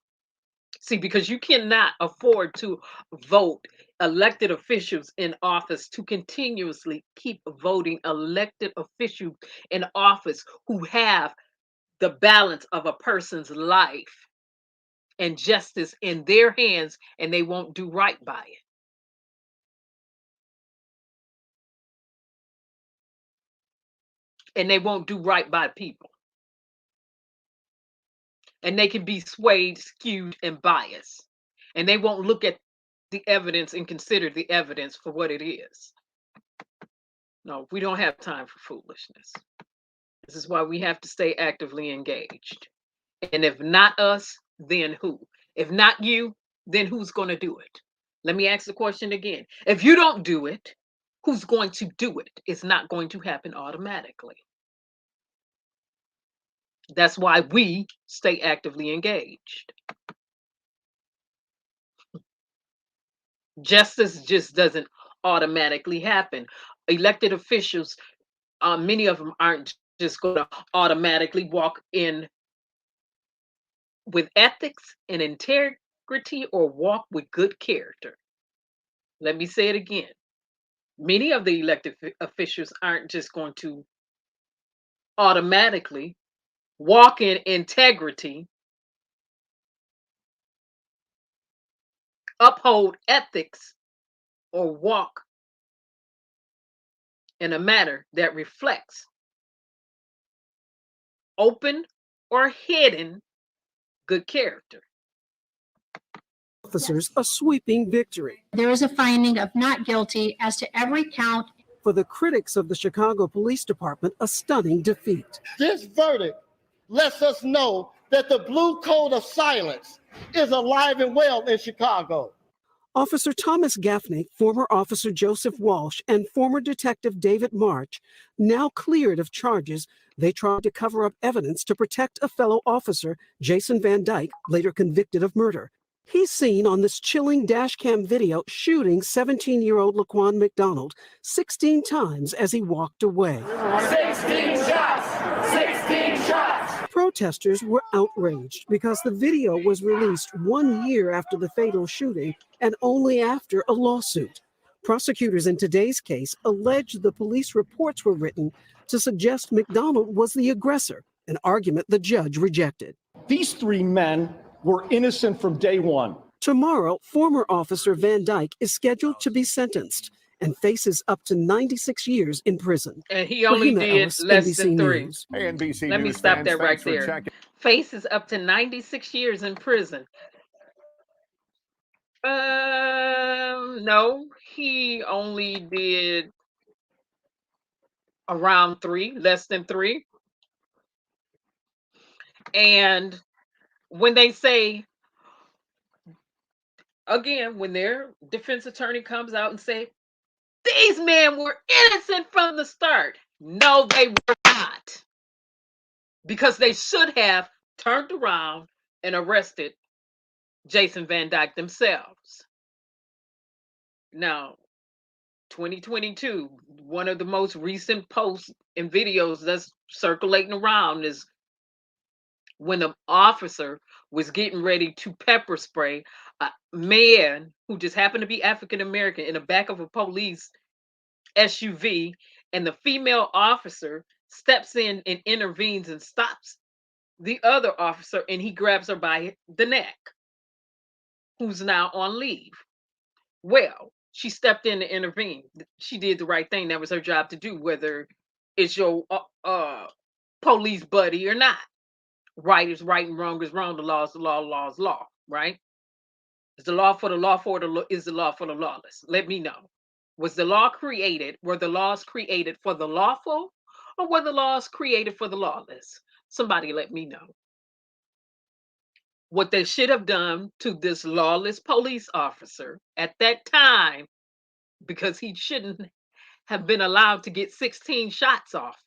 See, because you cannot afford to vote elected officials in office to continuously keep voting elected officials in office who have the balance of a person's life and justice in their hands, and they won't do right by it. And they won't do right by people. And they can be swayed, skewed, and biased. And they won't look at the evidence and consider the evidence for what it is. No, we don't have time for foolishness. This is why we have to stay actively engaged. And if not us, then who? If not you, then who's going to do it? Let me ask the question again. If you don't do it, who's going to do it? It's not going to happen automatically. That's why we stay actively engaged. Justice just doesn't automatically happen. Elected officials, many of them aren't just going to automatically walk in with ethics and integrity or walk with good character. Let me say it again. Many of the elected officials aren't just going to automatically walk in integrity, uphold ethics, or walk in a manner that reflects open or hidden good character.
Officers a sweeping victory.
There is a finding of not guilty as to every count.
For the critics of the Chicago Police Department, a stunning defeat.
This verdict lets us know that the blue code of silence is alive and well in Chicago.
Officer Thomas Gaffney, former Officer Joseph Walsh, and former Detective David March, now cleared of charges they tried to cover up evidence to protect a fellow officer, Jason Van Dyke, later convicted of murder. He's seen on this chilling dashcam video shooting 17-year-old Laquan McDonald 16 times as he walked away.
16 shots! 16 shots!
Protesters were outraged because the video was released 1 year after the fatal shooting and only after a lawsuit. Prosecutors in today's case allege the police reports were written to suggest McDonald was the aggressor, an argument the judge rejected.
These three men were innocent from day one.
Tomorrow, former Officer Van Dyke is scheduled to be sentenced and faces up to 96 years in prison.
And he only
Rahima
did
Ellis,
less
NBC
than 3.
News.
Hey, NBC
Let me
News
stop
fans,
that right
thanks for
there.
checking.
Faces up to 96 years in prison. No, he only did around 3, less than 3. And when they say, again, when their defense attorney comes out and say, these men were innocent from the start. No, they were not. Because they should have turned around and arrested Jason Van Dyke themselves. Now, 2022, one of the most recent posts and videos that's circulating around is when the officer was getting ready to pepper spray a man who just happened to be African American in the back of a police SUV, and the female officer steps in and intervenes and stops the other officer, and he grabs her by the neck, who's now on leave. Well, she stepped in to intervene. She did the right thing. That was her job to do, whether it's your police buddy or not. Right is right and wrong is wrong. The law is the law, law is law, right? Is the law for the lawful, or is the law for the lawless? Let me know. Were the laws created for the lawful, or were the laws created for the lawless? Somebody let me know. What they should have done to this lawless police officer at that time, because he shouldn't have been allowed to get 16 shots off.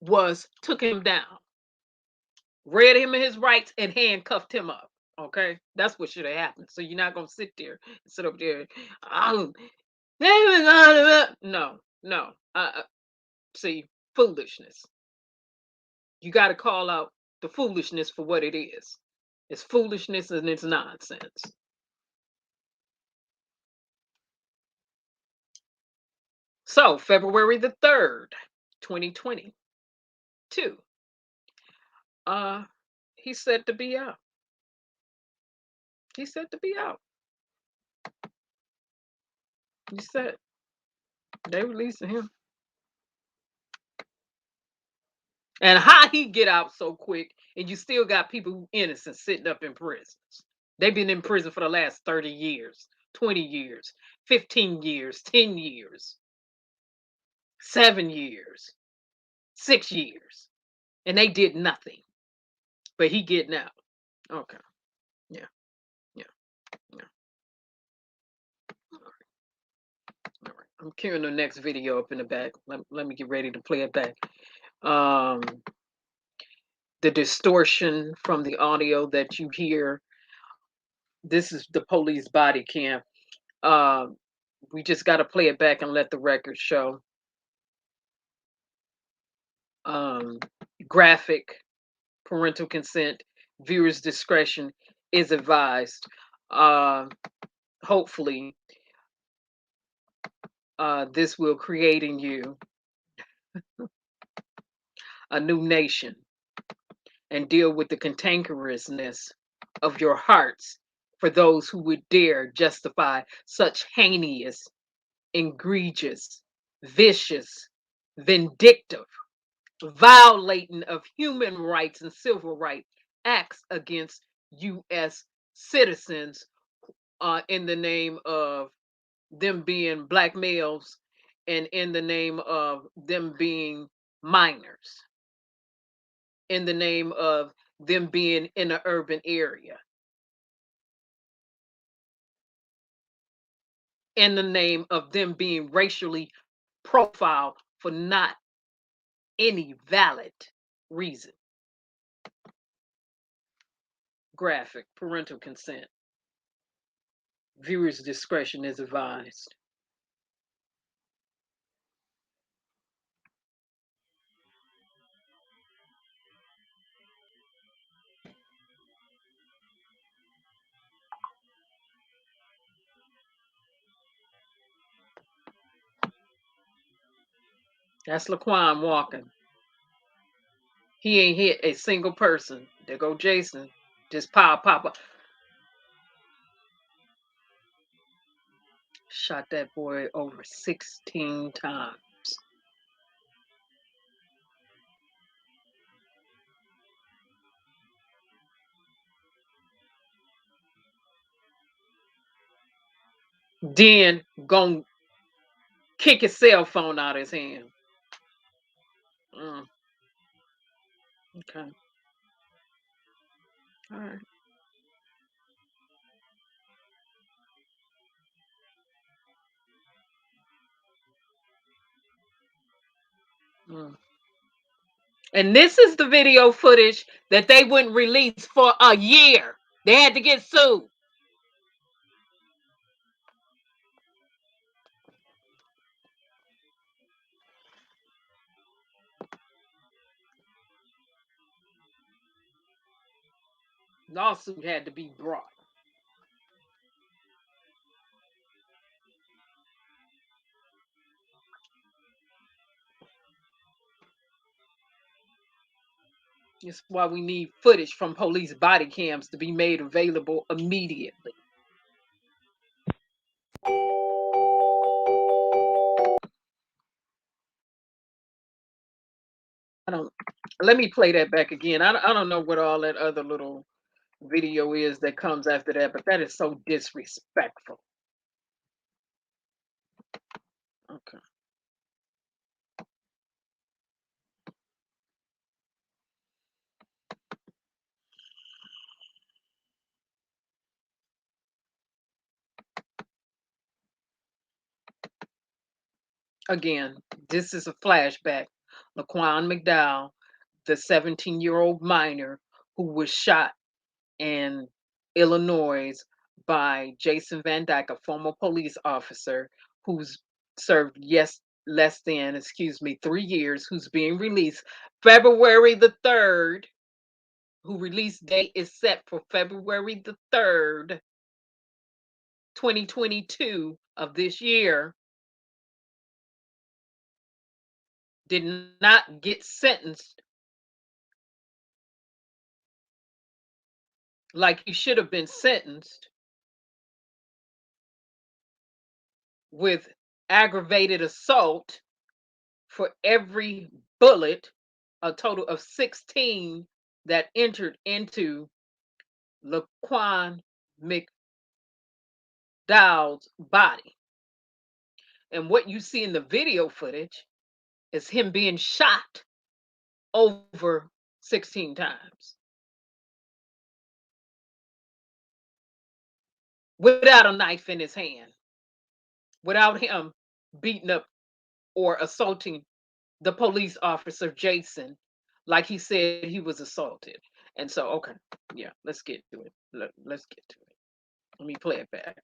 Was took him down, read him his rights, and handcuffed him up. Okay, that's what should have happened. So you're not gonna sit there and sit up there. No. See, foolishness. You got to call out the foolishness for what it is. It's foolishness and it's nonsense. So February the 3rd, 2022. He's said to be out. He said to be out. He said they releasing him. And how he get out so quick, and you still got people who innocent sitting up in prisons. They've been in prison for the last 30 years, 20 years, 15 years, 10 years, 7 years, 6 years, and they did nothing. But he getting out. Okay. Yeah. I'm queuing the next video up in the back. Let me get ready to play it back. The distortion from the audio that you hear. This is the police body cam. We just got to play it back and let the record show. Graphic, parental consent, viewers' discretion is advised. Hopefully, this will create in you a new nation and deal with the cantankerousness of your hearts for those who would dare justify such heinous, egregious, vicious, vindictive, violating of human rights and civil rights acts against U.S. citizens in the name of them being black males and in the name of them being minors, in the name of them being in an urban area, in the name of them being racially profiled for not any valid reason. Graphic, parental consent. Viewers' discretion is advised. That's Laquan walking. He ain't hit a single person. There go Jason. Just pop. Shot that boy over 16 times. Then gonna kick his cell phone out of his hand. Okay. All right. And this is the video footage that they wouldn't release for a year. They had to get sued. Lawsuit had to be brought. That's why we need footage from police body cams to be made available immediately. Let me play that back again. I don't know what all that other little video is that comes after that, but that is so disrespectful. Okay. Again, this is a flashback. Laquan McDowell, the 17-year-old minor who was shot in Illinois by Jason Van Dyke, a former police officer who's served less than 3 years, who's being released February the 3rd, who release date is set for February the 3rd, 2022 of this year, did not get sentenced like he should have been sentenced with aggravated assault for every bullet, a total of 16 that entered into Laquan McDowell's body. And what you see in the video footage is him being shot over 16 times without a knife in his hand, without him beating up or assaulting the police officer Jason, like he said he was assaulted. And so, okay, yeah, let's get to it. Let's get to it. Let me play it back.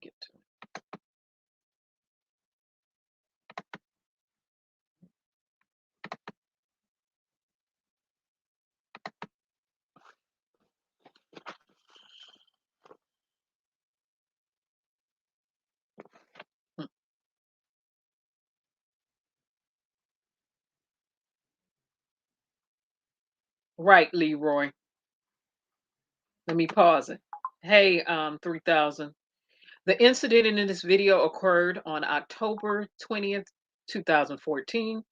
Get to it. Right, Leroy. Let me pause it. Hey, 3000. The incident in this video occurred on October 20th, 2014.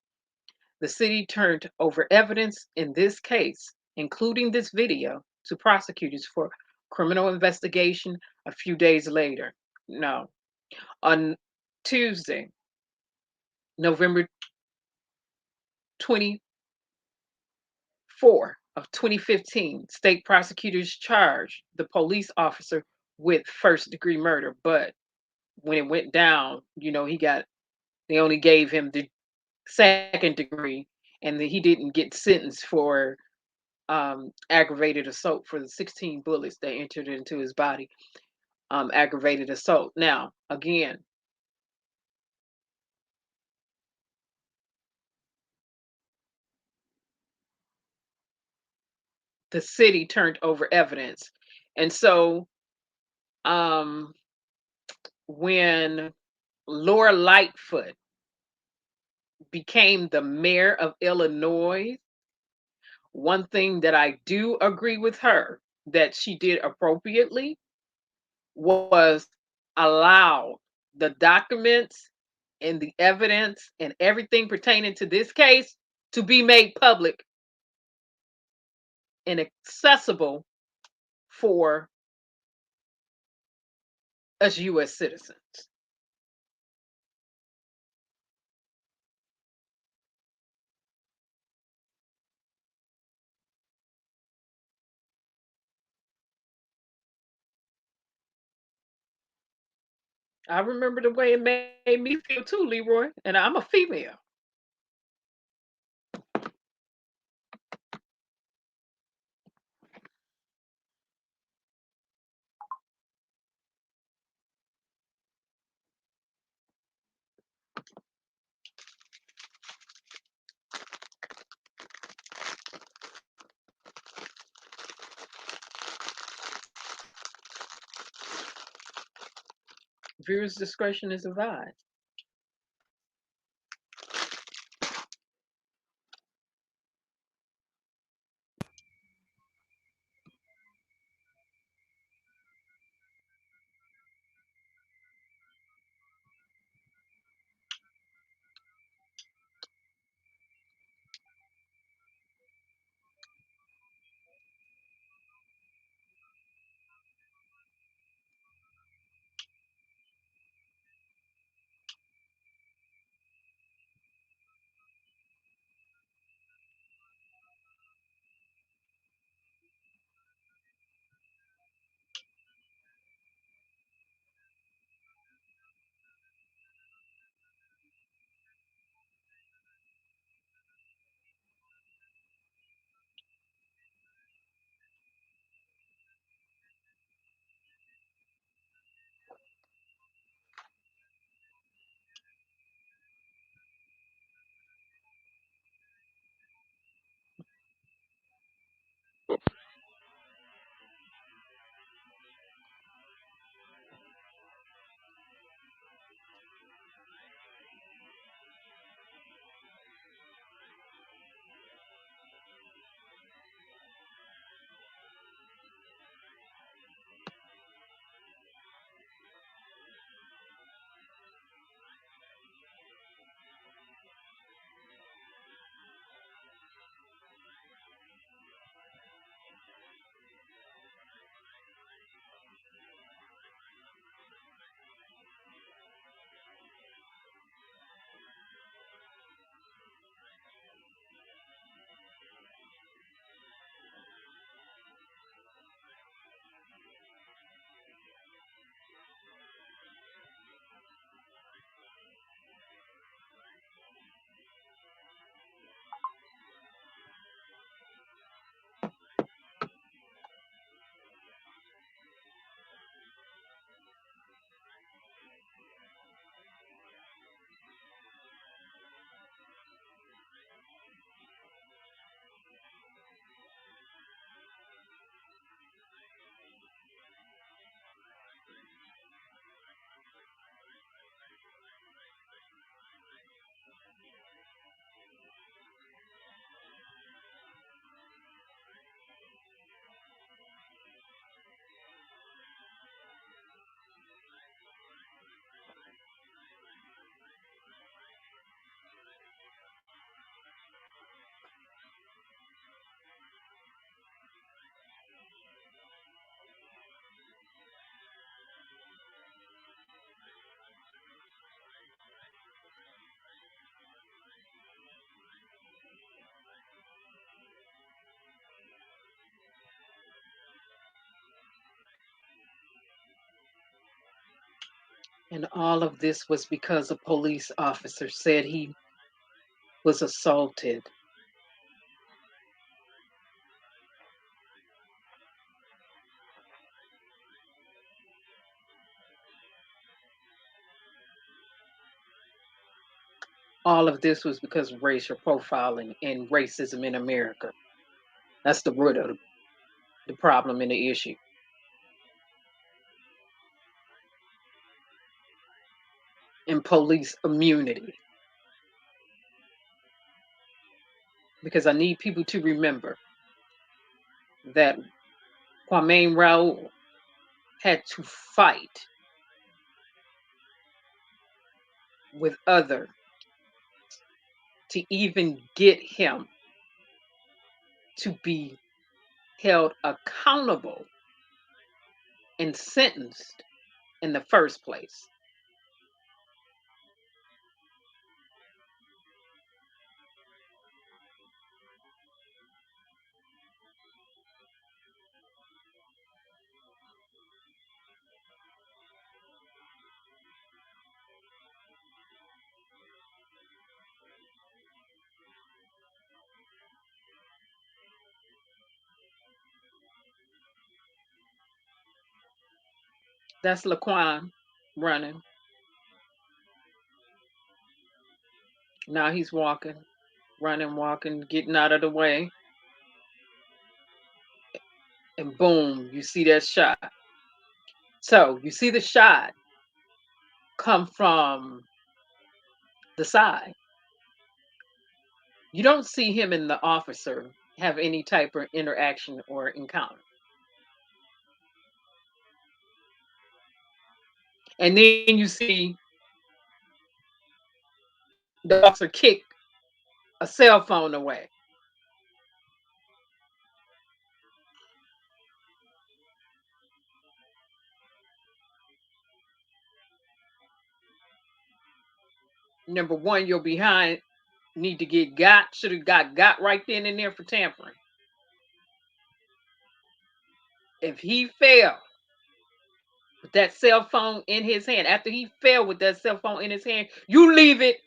The city turned over evidence in this case, including this video, to prosecutors for criminal investigation a few days later. No. On Tuesday, November 24 of 2015, state prosecutors charged the police officer with first-degree murder, but when it went down, they only gave him the second degree, and he didn't get sentenced for aggravated assault for the 16 bullets that entered into his body. Aggravated assault. Now, again, the city turned over evidence. And so when Laura Lightfoot became the mayor of Illinois, one thing that I do agree with her that she did appropriately was allow the documents and the evidence and everything pertaining to this case to be made public and accessible for us U.S. citizens. I remember the way it made me feel too, Leroy, and I'm a female. Viewers' discretion is advised. And all of this was because a police officer said he was assaulted. All of this was because of racial profiling and racism in America. That's the root of the problem and the issue. And police immunity. Because I need people to remember that Kwame Raoul had to fight with others to even get him to be held accountable and sentenced in the first place. That's Laquan running. Now he's walking, running, walking, getting out of the way. And boom, you see that shot. So you see the shot come from the side. You don't see him and the officer have any type of interaction or encounter. And then you see the officer kick a cell phone away. Number one, your behind need to get got, should have got right then and there for tampering. If he fell with that cell phone in his hand, after he fell with that cell phone in his hand, you leave it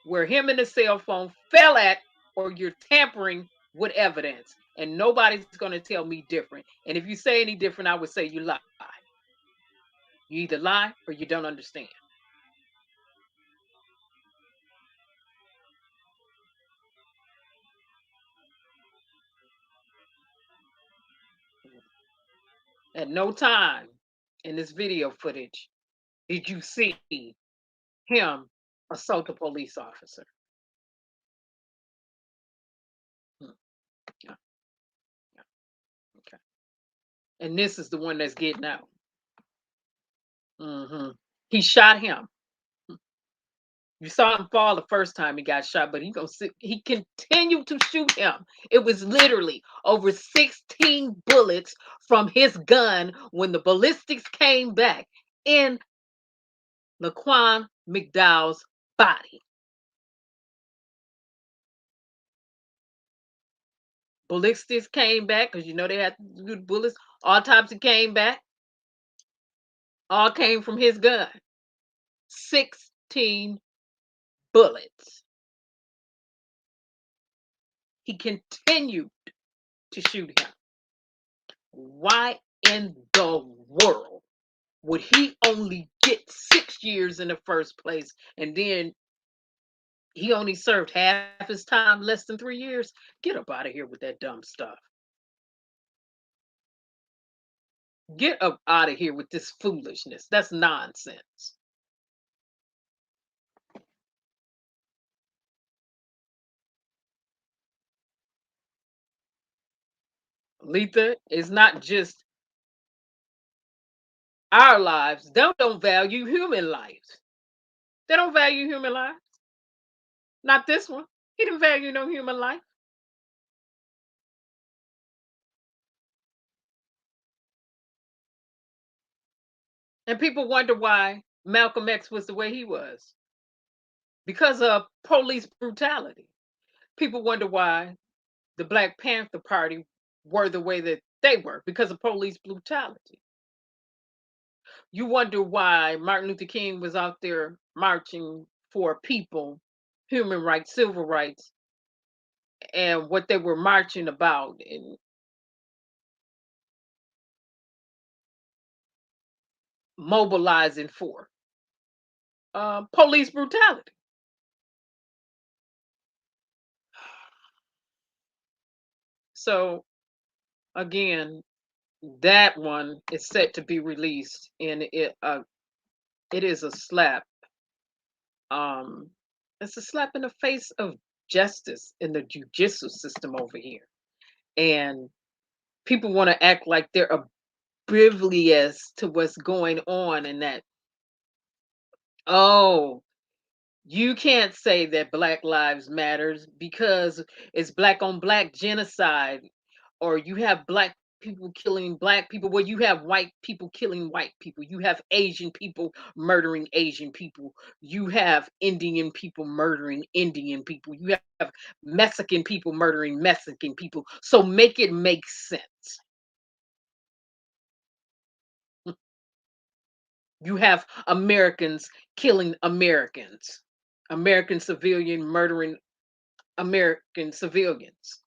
where him and the cell phone fell at, or you're tampering with evidence. And nobody's going to tell me different. And if you say any different, I would say you lie. You either lie or you don't understand. At no time in this video footage did you see him assault a police officer. Yeah. Yeah. Okay. And this is the one that's getting out. He shot him. You saw him fall the first time he got shot, but he continued to shoot him. It was literally over 16 bullets from his gun when the ballistics came back in Laquan McDowell's body. Ballistics came back because you know they had to do the bullets. Autopsy came back. All came from his gun. 16 bullets. He continued to shoot him. Why in the world would he only get 6 years in the first place, and then he only served half his time, less than 3 years? Get up out of here with that dumb stuff. Get up out of here with this foolishness. That's nonsense. Letha, is not just our lives. They don't value human lives. They don't value human lives. Not this one. He didn't value no human life. And people wonder why Malcolm X was the way he was. Because of police brutality. People wonder why the Black Panther Party were the way that they were, because of police brutality. You wonder why Martin Luther King was out there marching for people, human rights, civil rights, and what they were marching about and mobilizing for. Police brutality. So again, that one is set to be released, and it is a slap. It's a slap in the face of justice in the judicial system over here, and people want to act like they're oblivious to what's going on, and that, oh, you can't say that Black Lives Matters because it's black on black genocide, or you have black people killing black people. Well, you have white people killing white people. You have Asian people murdering Asian people. You have Indian people murdering Indian people. You have Mexican people murdering Mexican people. So make it make sense. You have Americans killing Americans, American civilian murdering American civilians.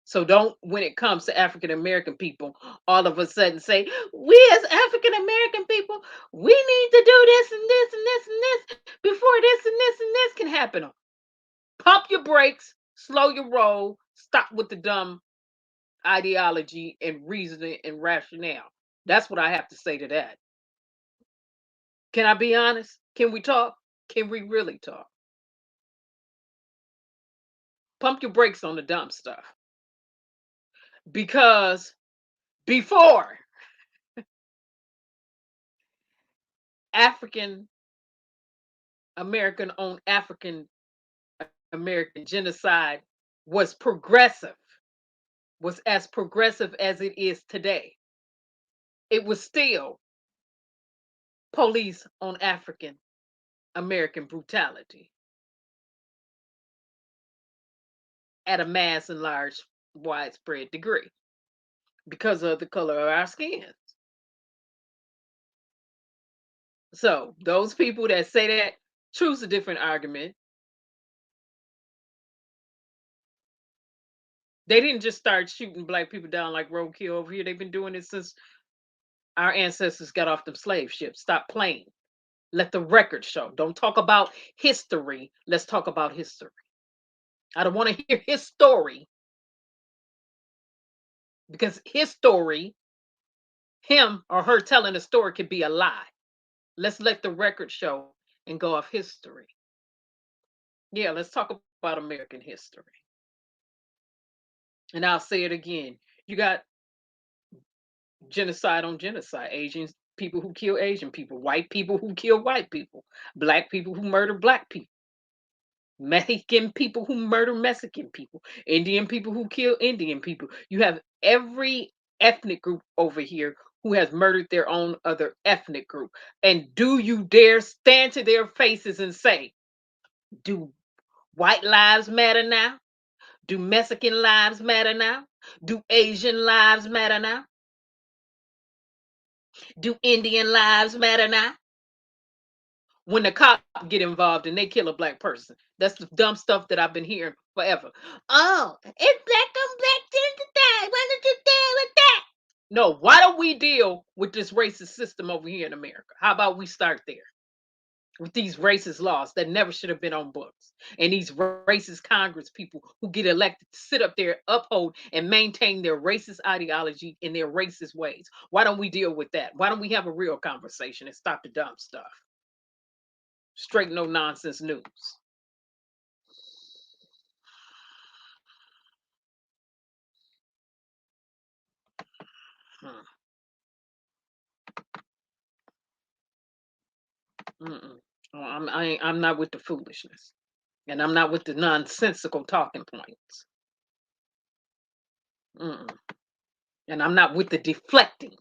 So don't, when it comes to African American people, all of a sudden say, we as African American people, we need to do this and this and this and this before this and this and this can happen. Pump your brakes, slow your roll, stop with the dumb ideology and reasoning and rationale. That's what I have to say to that. Can I be honest? Can we talk? Can we really talk? Pump your brakes on the dumb stuff. Because before African American owned African American genocide was progressive, was as progressive as it is today, it was still police on African American brutality at a mass and large widespread degree because of the color of our skin. So those people that say that, choose a different argument. They didn't just start shooting black people down like roadkill over here. They've been doing it since our ancestors got off them slave ships. Stop playing. Let the record show. Don't talk about history. Let's talk about history. I don't want to hear his story, because his story, him or her telling a story, could be a lie. Let's let the record show and go off history. Yeah, let's talk about American history. And I'll say it again. You got genocide on genocide. Asian people who kill Asian people, white people who kill white people, black people who murder black people, Mexican people who murder Mexican people, Indian people who kill Indian people. You have every ethnic group over here who has murdered their own other ethnic group. And do you dare stand to their faces and say, do white lives matter now? Do Mexican lives matter now? Do Asian lives matter now? Do Indian lives matter now? When the cops get involved and they kill a black person. That's the dumb stuff that I've been hearing forever. Oh, it's black on black genocide. Why don't you deal with that? No, why don't we deal with this racist system over here in America? How about we start there? With these racist laws that never should have been on books, and these racist Congress people who get elected to sit up there, uphold and maintain their racist ideology in their racist ways. Why don't we deal with that? Why don't we have a real conversation and stop the dumb stuff? Straight no nonsense news. I'm not with the foolishness, and I'm not with the nonsensical talking points. And I'm not with the deflecting.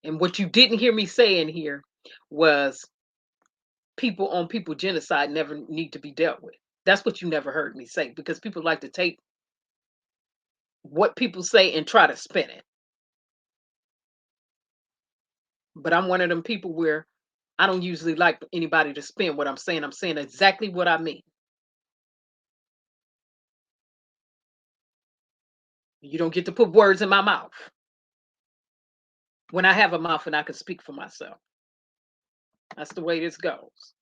And what you didn't hear me saying here was people on people genocide never need to be dealt with. That's what you never heard me say, because people like to take what people say and try to spin it. But I'm one of them people where I don't usually like anybody to spin what I'm saying. I'm saying exactly what I mean. You don't get to put words in my mouth when I have a mouth and I can speak for myself. That's the way this goes.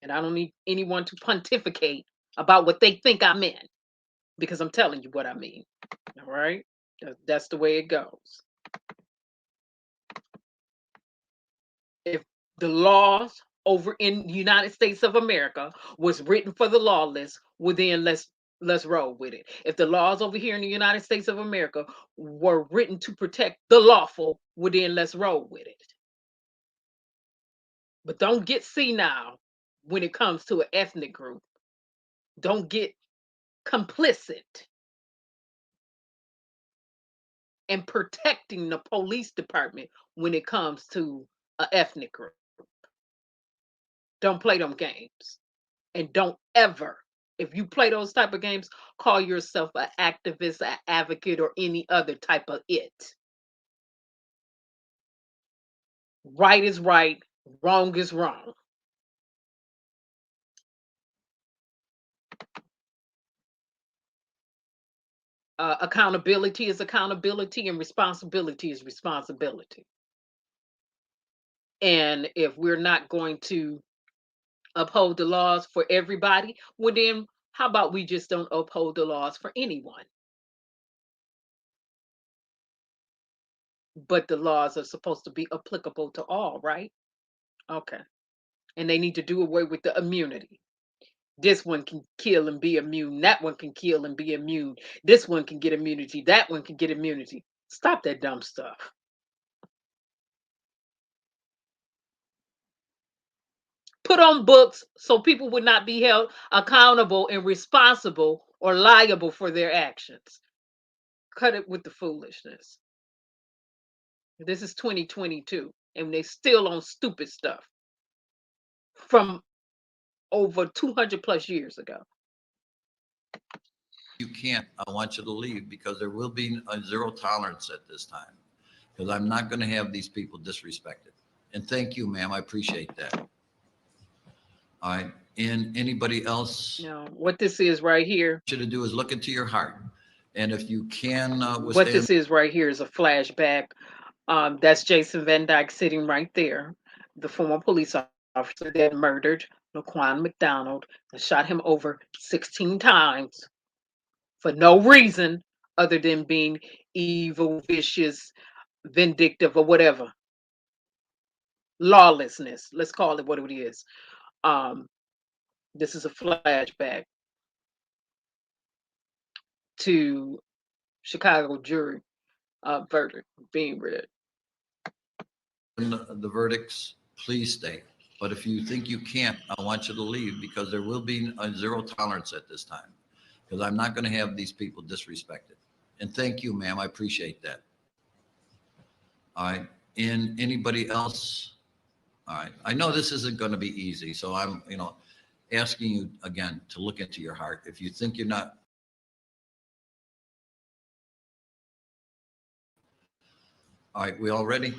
And I don't need anyone to pontificate about what they think I meant, because I'm telling you what I mean. All right? That's the way it goes. If the laws over in the United States of America was written for the lawless, well then let's roll with it. If the laws over here in the United States of America were written to protect the lawful, well then let's roll with it. But don't get senile when it comes to an ethnic group. Don't get complicit in protecting the police department when it comes to an ethnic group. Don't play them games. And don't ever, if you play those type of games, call yourself an activist, an advocate, or any other type of it. Right is right, wrong is wrong. Accountability is accountability, and responsibility is responsibility. And if we're not going to uphold the laws for everybody, well then how about we just don't uphold the laws for anyone? But the laws are supposed to be applicable to all, right? Okay. And they need to do away with the immunity. This one can kill and be immune. That one can kill and be immune. This one can get immunity. That one can get immunity. Stop that dumb stuff. Put on books so people would not be held accountable and responsible or liable for their actions. Cut it with the foolishness. This is 2022, and they still on stupid stuff from over 200 plus years ago.
You can't, I want you to leave, because there will be a zero tolerance at this time, because I'm not going to have these people disrespected. And thank you, ma'am. I appreciate that. All right. And anybody else?
No, what this is right here.
What you to do is look into your heart. And if you can
what this is right here is a flashback. That's Jason Van Dyke sitting right there, the former police officer that murdered Laquan Mcdonald and shot him over 16 times for no reason other than being evil, vicious, vindictive, or whatever. Lawlessness. Let's call it what it is. This is a flashback to Chicago jury verdict being read.
The verdicts, please stay. But if you think you can't, I want you to leave, because there will be a zero tolerance at this time, because I'm not going to have these people disrespected. And thank you, ma'am. I appreciate that. All right. And anybody else? All right. I know this isn't going to be easy, so I'm, asking you again to look into your heart. If you think you're not. All right. We all ready?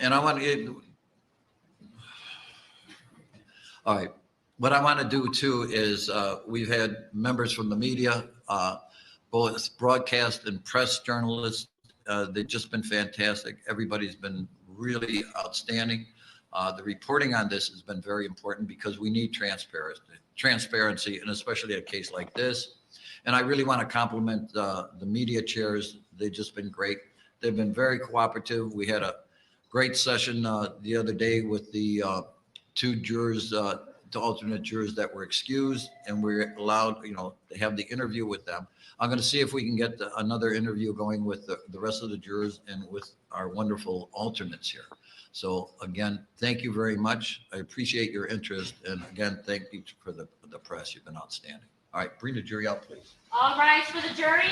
And I want to. All right. What I want to do too is we've had members from the media, both broadcast and press journalists. They've just been fantastic. Everybody's been really outstanding. The reporting on this has been very important, because we need transparency, and especially a case like this. And I really want to compliment the media chairs. They've just been great. They've been very cooperative. We had a great session the other day with the two jurors, the alternate jurors that were excused, and we're allowed, to have the interview with them. I'm going to see if we can get another interview going with the rest of the jurors and with our wonderful alternates here. So again, thank you very much. I appreciate your interest. And again, thank you for the press. You've been outstanding. All right, bring the jury out, please.
All rise for the jury.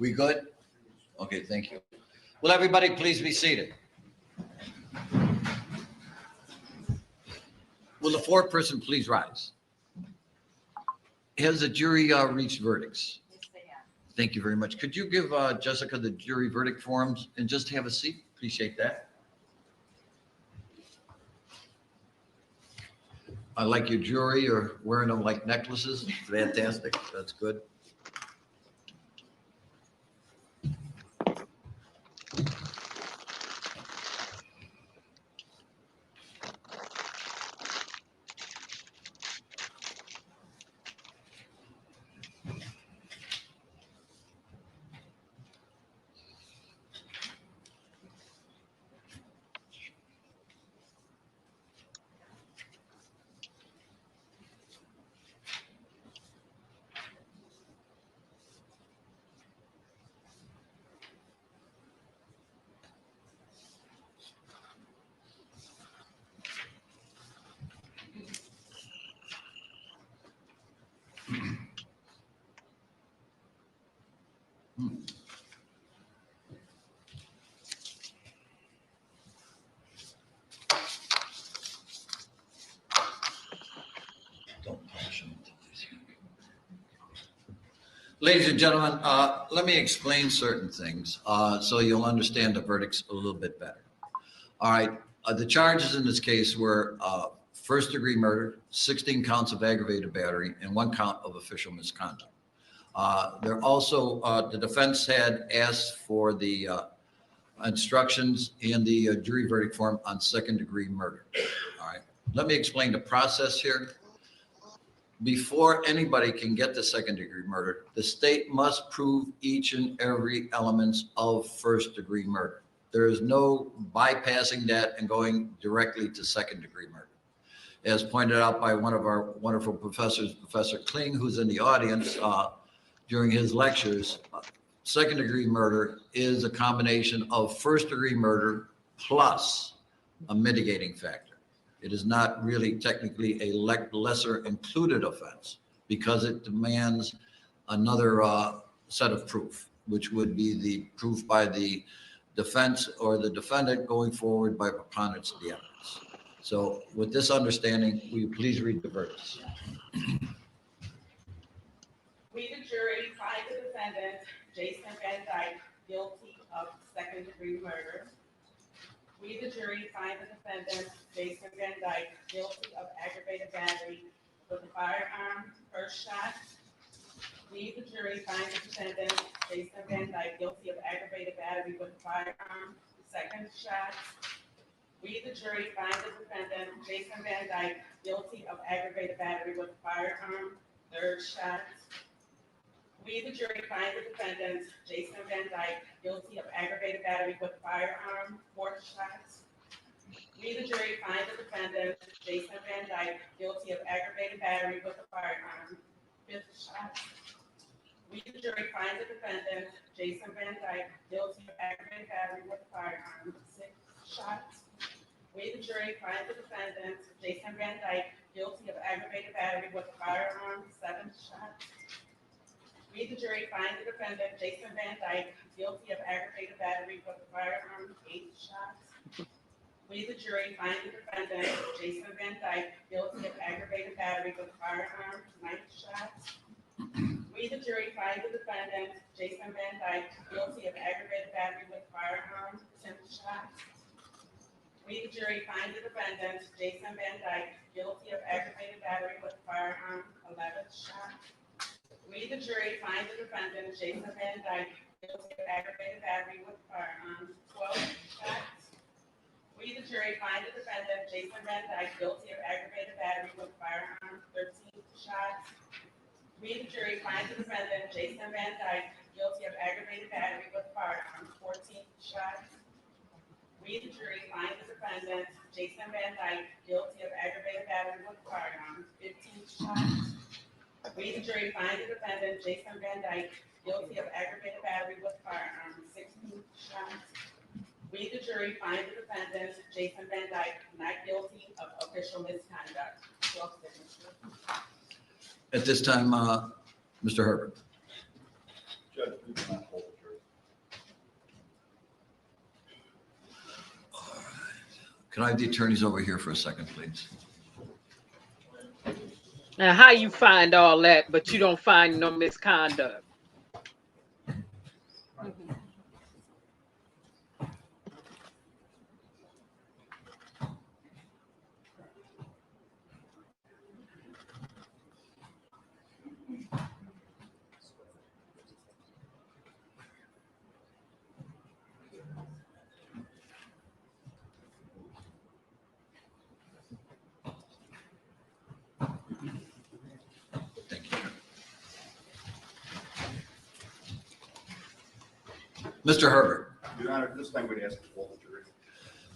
We good? Okay, thank you. Will everybody please be seated? Will the foreperson please rise? Has the jury reached verdicts?
Yes, they have.
Thank you very much. Could you give Jessica the jury verdict forms and just have a seat? Appreciate that. I like your jewelry. You're wearing them like necklaces. Fantastic. That's good. Ladies and gentlemen, let me explain certain things so you'll understand the verdicts a little bit better. All right, the charges in this case were first-degree murder, 16 counts of aggravated battery, and 1 count of official misconduct. There also, the defense had asked for the instructions in the jury verdict form on second-degree murder. All right, let me explain the process here. Before anybody can get to second-degree murder, the state must prove each and every elements of first-degree murder. There is no bypassing that and going directly to second-degree murder. As pointed out by one of our wonderful professors, Professor Kling, who's in the audience during his lectures, second-degree murder is a combination of first-degree murder plus a mitigating factor. It is not really technically a lesser included offense because it demands another set of proof, which would be the proof by the defense or the defendant going forward by preponderance of the evidence. So with this understanding, will you please read the verdicts?
We, the jury, find the defendant, Jason Van Dyke, guilty of second-degree murder. We, the jury, find the defendant, Jason Van Dyke, guilty of aggravated battery with a firearm, first shot. We, the jury, find the defendant, Jason Van Dyke, guilty of aggravated battery with a firearm, second shot. We, the jury, find the defendant, Jason Van Dyke, guilty of aggravated battery with a firearm, third shot. We, the jury, find the defendant, Jason Van Dyke, guilty of aggravated battery with a firearm, fourth shot. We, the jury, find the defendant, Jason Van Dyke, guilty of aggravated battery with a firearm, fifth shot. We, the jury, find the defendant, Jason Van Dyke, guilty of aggravated battery with a firearm, sixth shot. We, the jury, find the defendant, Jason Van Dyke, guilty of aggravated battery with a firearm, seventh shot. We, the jury, find the defendant, Jason Van Dyke, guilty of aggravated battery with a firearm, eighth shot. We, the jury, find the defendant, Jason Van Dyke, guilty of aggravated battery with a firearm, ninth shot. We, the jury, find the defendant, Jason Van Dyke, guilty of aggravated battery with a firearm, tenth shot. We, the jury, find the defendant, Jason Van Dyke, guilty of aggravated battery with a firearm, 11th shot. We, the jury, find the defendant, Jason Van Dyke, guilty of aggravated battery with a firearm, 12th shot. We, the jury, find the defendant, Jason Van Dyke, guilty of aggravated battery with a firearm, 13th shot. We, the jury, find the defendant, Jason Van Dyke, guilty of aggravated battery with a firearm, 14th shot. We, the jury, find the defendant, Jason Van Dyke, guilty of aggravated battery with a firearm, 15th shot. We, the jury, find the defendant, Jason Van Dyke, guilty of aggravated battery with a firearm, 16th shot. We, the jury, find the defendant, Jason Van Dyke, not guilty of official misconduct. 12th signature.
At this time, Mr. Herbert.
Judge, we cannot hold.
Can I have the attorneys over here for a second, please?
Now, how you find all that, but you don't find no misconduct?
Mr. Herbert.
Your Honor, this time we'd ask the jury.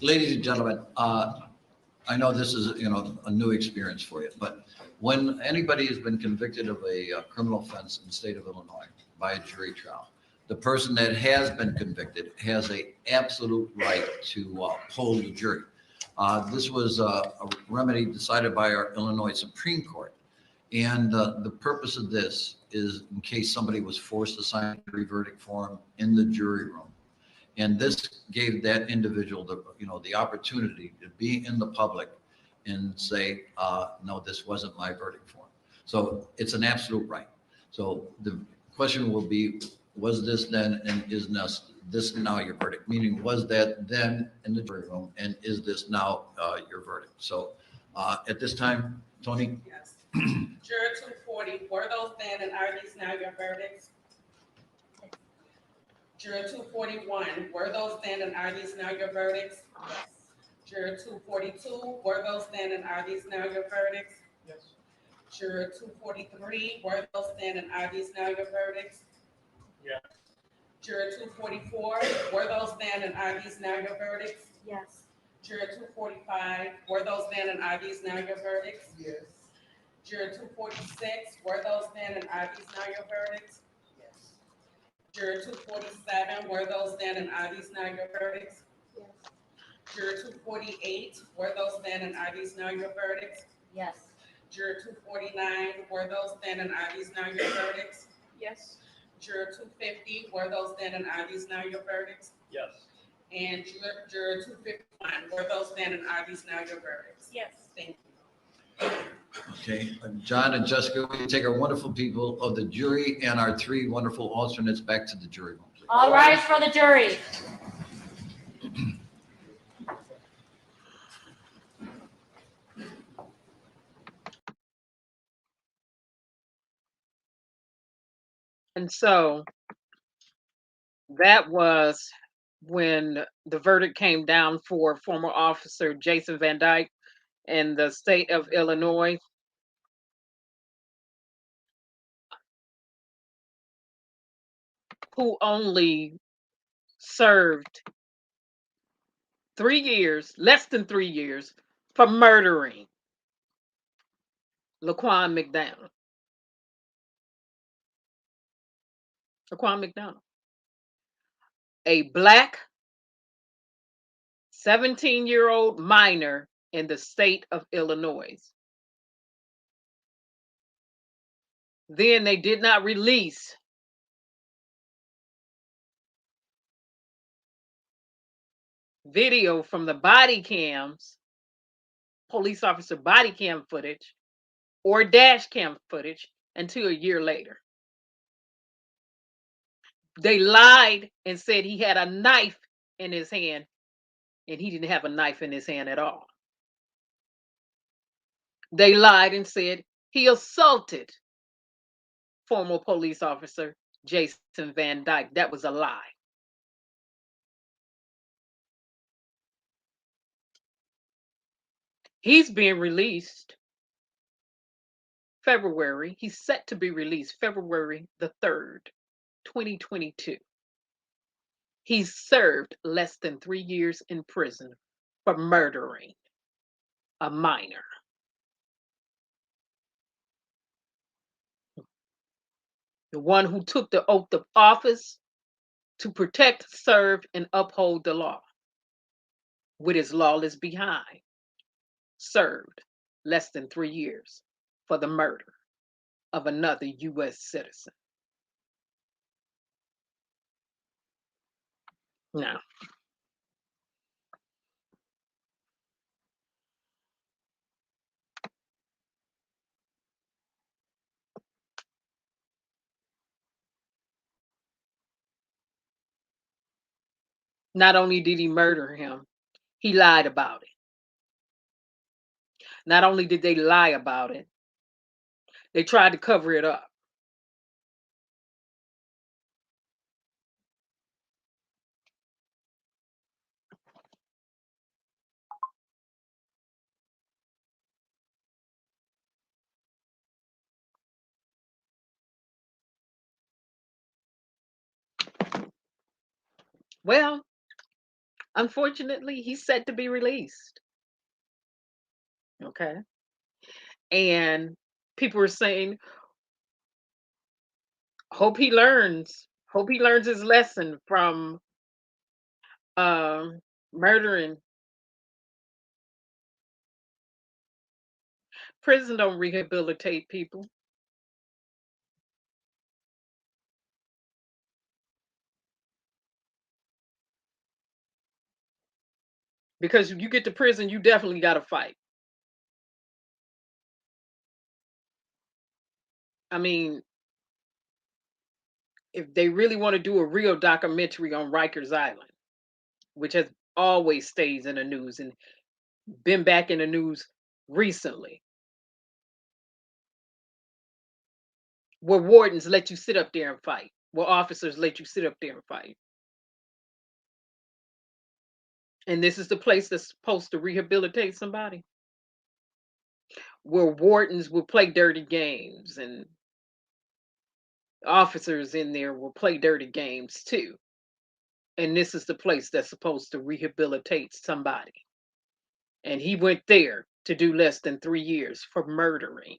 Ladies and gentlemen, I know this is, a new experience for you, but when anybody has been convicted of a criminal offense in the state of Illinois by a jury trial, the person that has been convicted has an absolute right to poll the jury. This was a remedy decided by our Illinois Supreme Court. And the purpose of this is in case somebody was forced to sign a jury verdict form in the jury room. And this gave that individual the opportunity to be in the public and say, no, this wasn't my verdict form. So it's an absolute right. So the question will be, was this then and is this now your verdict? Meaning, was that then in the jury room and is this now your verdict? So at this time, Tony?
Yes. Juror 240, were those then and are these now your verdicts? Juror 241, were those then and are these now your verdicts? Yes. Juror 242, were those then and are these now your verdicts? Yes. Juror 243, were those then and are these now your verdicts? Yes. Juror 244, were those then and are these now your verdicts? Yes. Juror 245, were those then and are these now your verdicts? Yes. Juror 246, were those then and are these now your verdicts? Yes. Juror 247, were those then and are these now your verdicts? Yes. Juror 248, were those then and are these now your verdicts? Yes. Juror 249, were those then and are these now your verdicts? Yes. Juror 250, were those then and are these now your verdicts? Yes. And juror 251, were those then and are these now your verdicts? Yes. Thank you.
Okay, John and Jessica, we take our wonderful people of the jury and our three wonderful alternates back to the jury room, please.
All rise for the jury.
And so that was when the verdict came down for former officer Jason Van Dyke in the state of Illinois. Who only served 3 years, less than 3 years, for murdering Laquan McDonald. Laquan McDonald, a Black 17-year-old minor in the state of Illinois. Then they did not release video from the body cams, police officer body cam footage, or dash cam footage until a year later. They lied and said he had a knife in his hand, and he didn't have a knife in his hand at all. They lied and said he assaulted former police officer Jason Van Dyke. That was a lie. He's being released February. He's set to be released February the 3rd, 2022. He's served less than 3 years in prison for murdering a minor. The one who took the oath of office to protect, serve, and uphold the law with his lawless behind, served less than 3 years for the murder of another U.S. citizen. Now, Not only did he murder him, he lied about it. Not only did they lie about it, they tried to cover it up. Well, unfortunately, he's set to be released. Okay. And people are saying, hope he learns. Hope he learns his lesson from murdering. Prison don't rehabilitate people. Because you get to prison, you definitely got to fight. I mean, if they really want to do a real documentary on Rikers Island, which has always stays in the news and been back in the news recently, where wardens let you sit up there and fight, where officers let you sit up there and fight. And this is the place that's supposed to rehabilitate somebody, where wardens will play dirty games and officers in there will play dirty games too. And this is the place that's supposed to rehabilitate somebody. And he went there to do less than 3 years for murdering.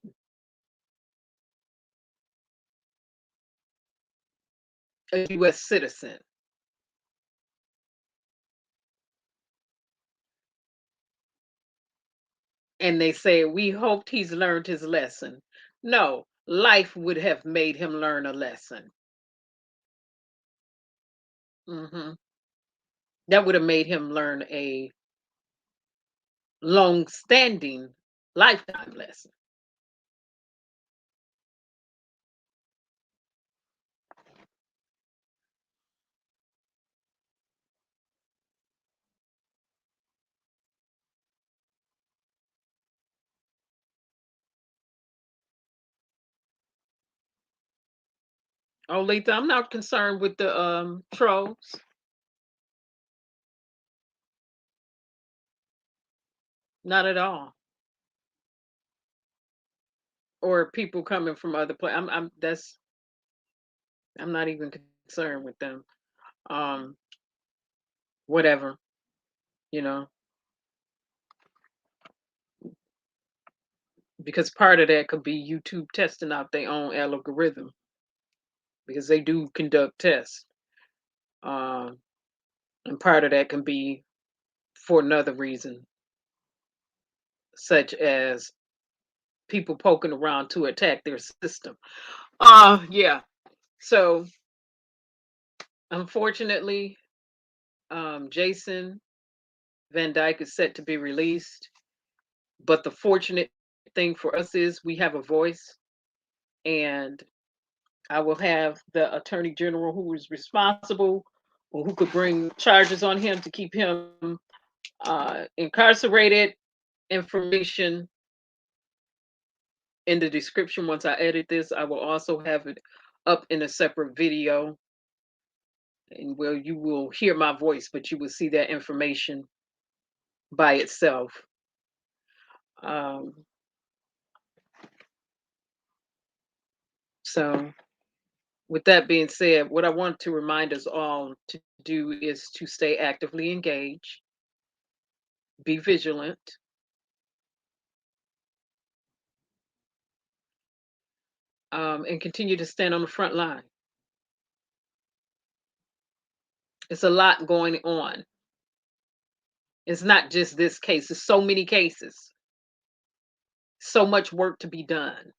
A US citizen. And they say, we hoped he's learned his lesson. No, life would have made him learn a lesson. That would have made him learn a long-standing lifetime lesson. Oh, Letha, I'm not concerned with the trolls. Not at all. Or people coming from other places. I'm not even concerned with them. Whatever, you know, because part of that could be YouTube testing out their own algorithm because they do conduct tests. And part of that can be for another reason, such as people poking around to attack their system. Yeah. So unfortunately, Jason Van Dyke is set to be released. But the fortunate thing for us is we have a voice, and I will have the attorney general who is responsible or who could bring charges on him to keep him incarcerated information in the description. Once I edit this, I will also have it up in a separate video, and where you will hear my voice, but you will see that information by itself. So with that being said, what I want to remind us all to do is to stay actively engaged, be vigilant, and continue to stand on the front line. It's a lot going on. It's not just this case, there's so many cases, so much work to be done.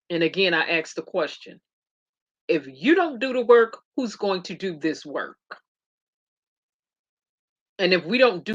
And again, I ask the question, if you don't do the work, who's going to do this work? And if we don't do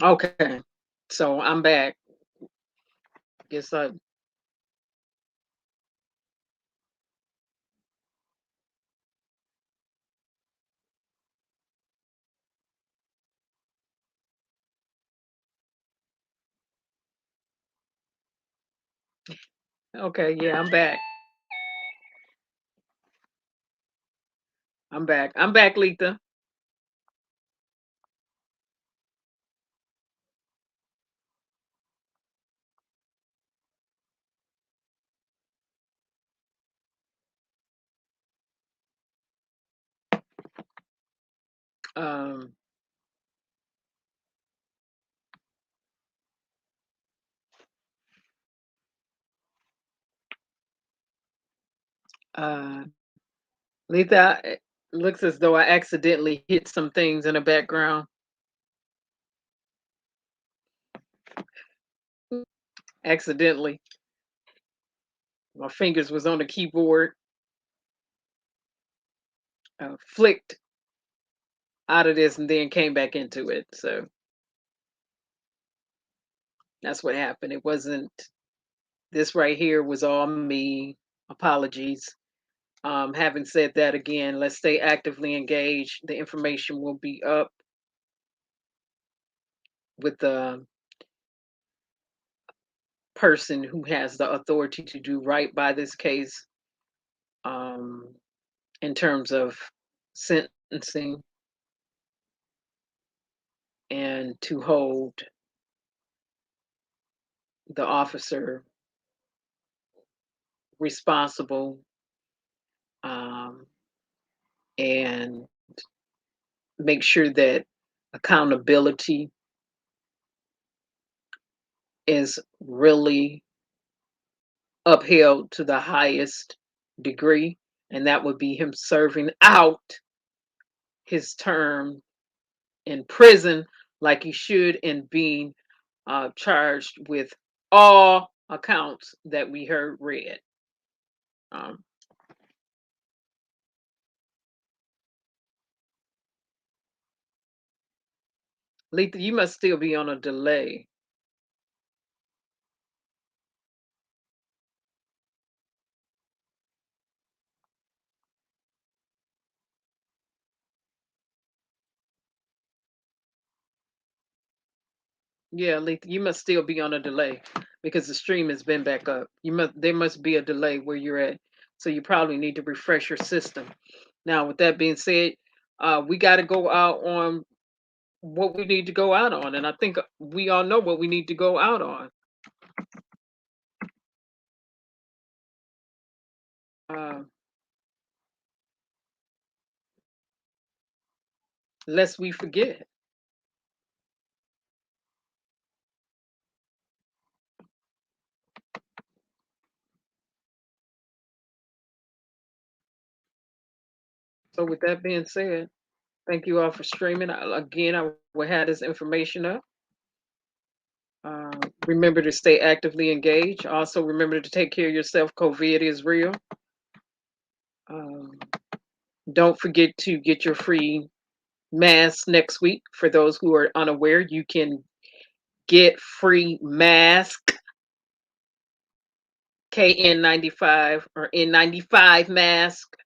Okay, so I'm back. Guess I. Okay, yeah, I'm back. I'm back. I'm back, Letha. Um, uh, Letha, it looks as though I accidentally hit some things in the background. Accidentally. My fingers was on the keyboard, flicked out of this and then came back into it. So that's what happened. It wasn't, this right here was all me. Apologies. Having said that, again, let's stay actively engaged. The information will be up with the person who has the authority to do right by this case, in terms of sentencing and to hold the officer responsible, and make sure that accountability is really upheld to the highest degree, and that would be him serving out his term in prison like he should, and being charged with all accounts that we heard read. Um, Letha, you must still be on a delay. Yeah, Letha, you must still be on a delay because the stream has been back up. There must be a delay where you're at. So you probably need to refresh your system. Now, with that being said, we got to go out on what we need to go out on. And I think we all know what we need to go out on. Lest we forget. So with that being said, thank you all for streaming. Again, I will have this information up. Remember to stay actively engaged. Also, remember to take care of yourself. COVID is real. Don't forget to get your free mask next week. For those who are unaware, you can get free mask, KN95 or N95 mask.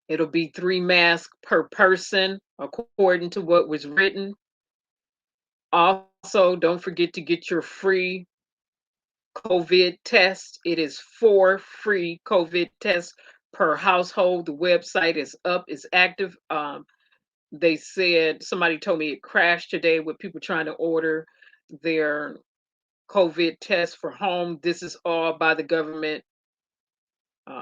It'll be 3 masks per person, according to what was written. Also, don't forget to get your free COVID test. It is 4 free COVID tests per household. The website is up, it's active. They said, somebody told me it crashed today with people trying to order their COVID test for home. This is all by the government.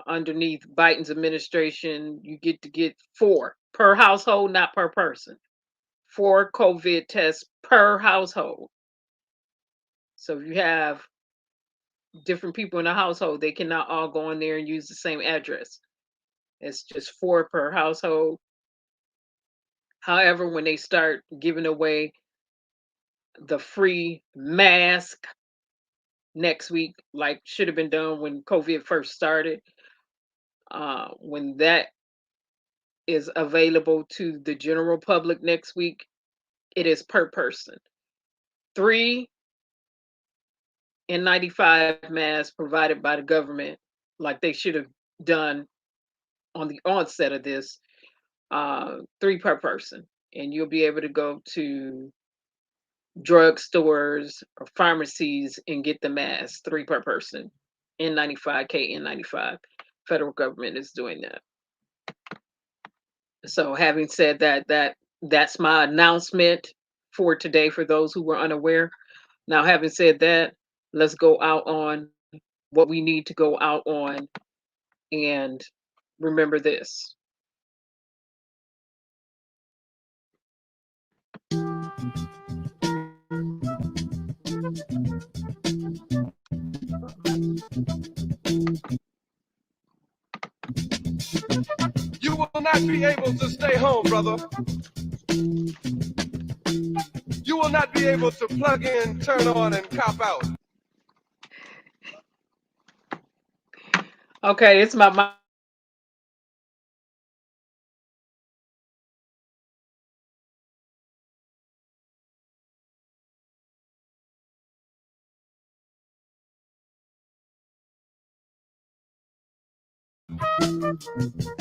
Underneath Biden's administration, you get to get 4 per household, not per person. 4 COVID tests per household. So if you have different people in the household, they cannot all go in there and use the same address. It's just 4 per household. However, when they start giving away the free mask next week, like should have been done when COVID first started, when that is available to the general public next week, it is per person. 3 N95 masks provided by the government, like they should have done on the onset of this, 3 per person. And you'll be able to go to drugstores or pharmacies and get the masks, 3 per person. N95, KN95. Federal government is doing that. So having said that, that's my announcement for today for those who were unaware. Now, having said that, let's go out on what we need to go out on and remember this.
You will not be able to stay home, brother. You will not be able to plug in, turn on, and cop out.
Okay, it's my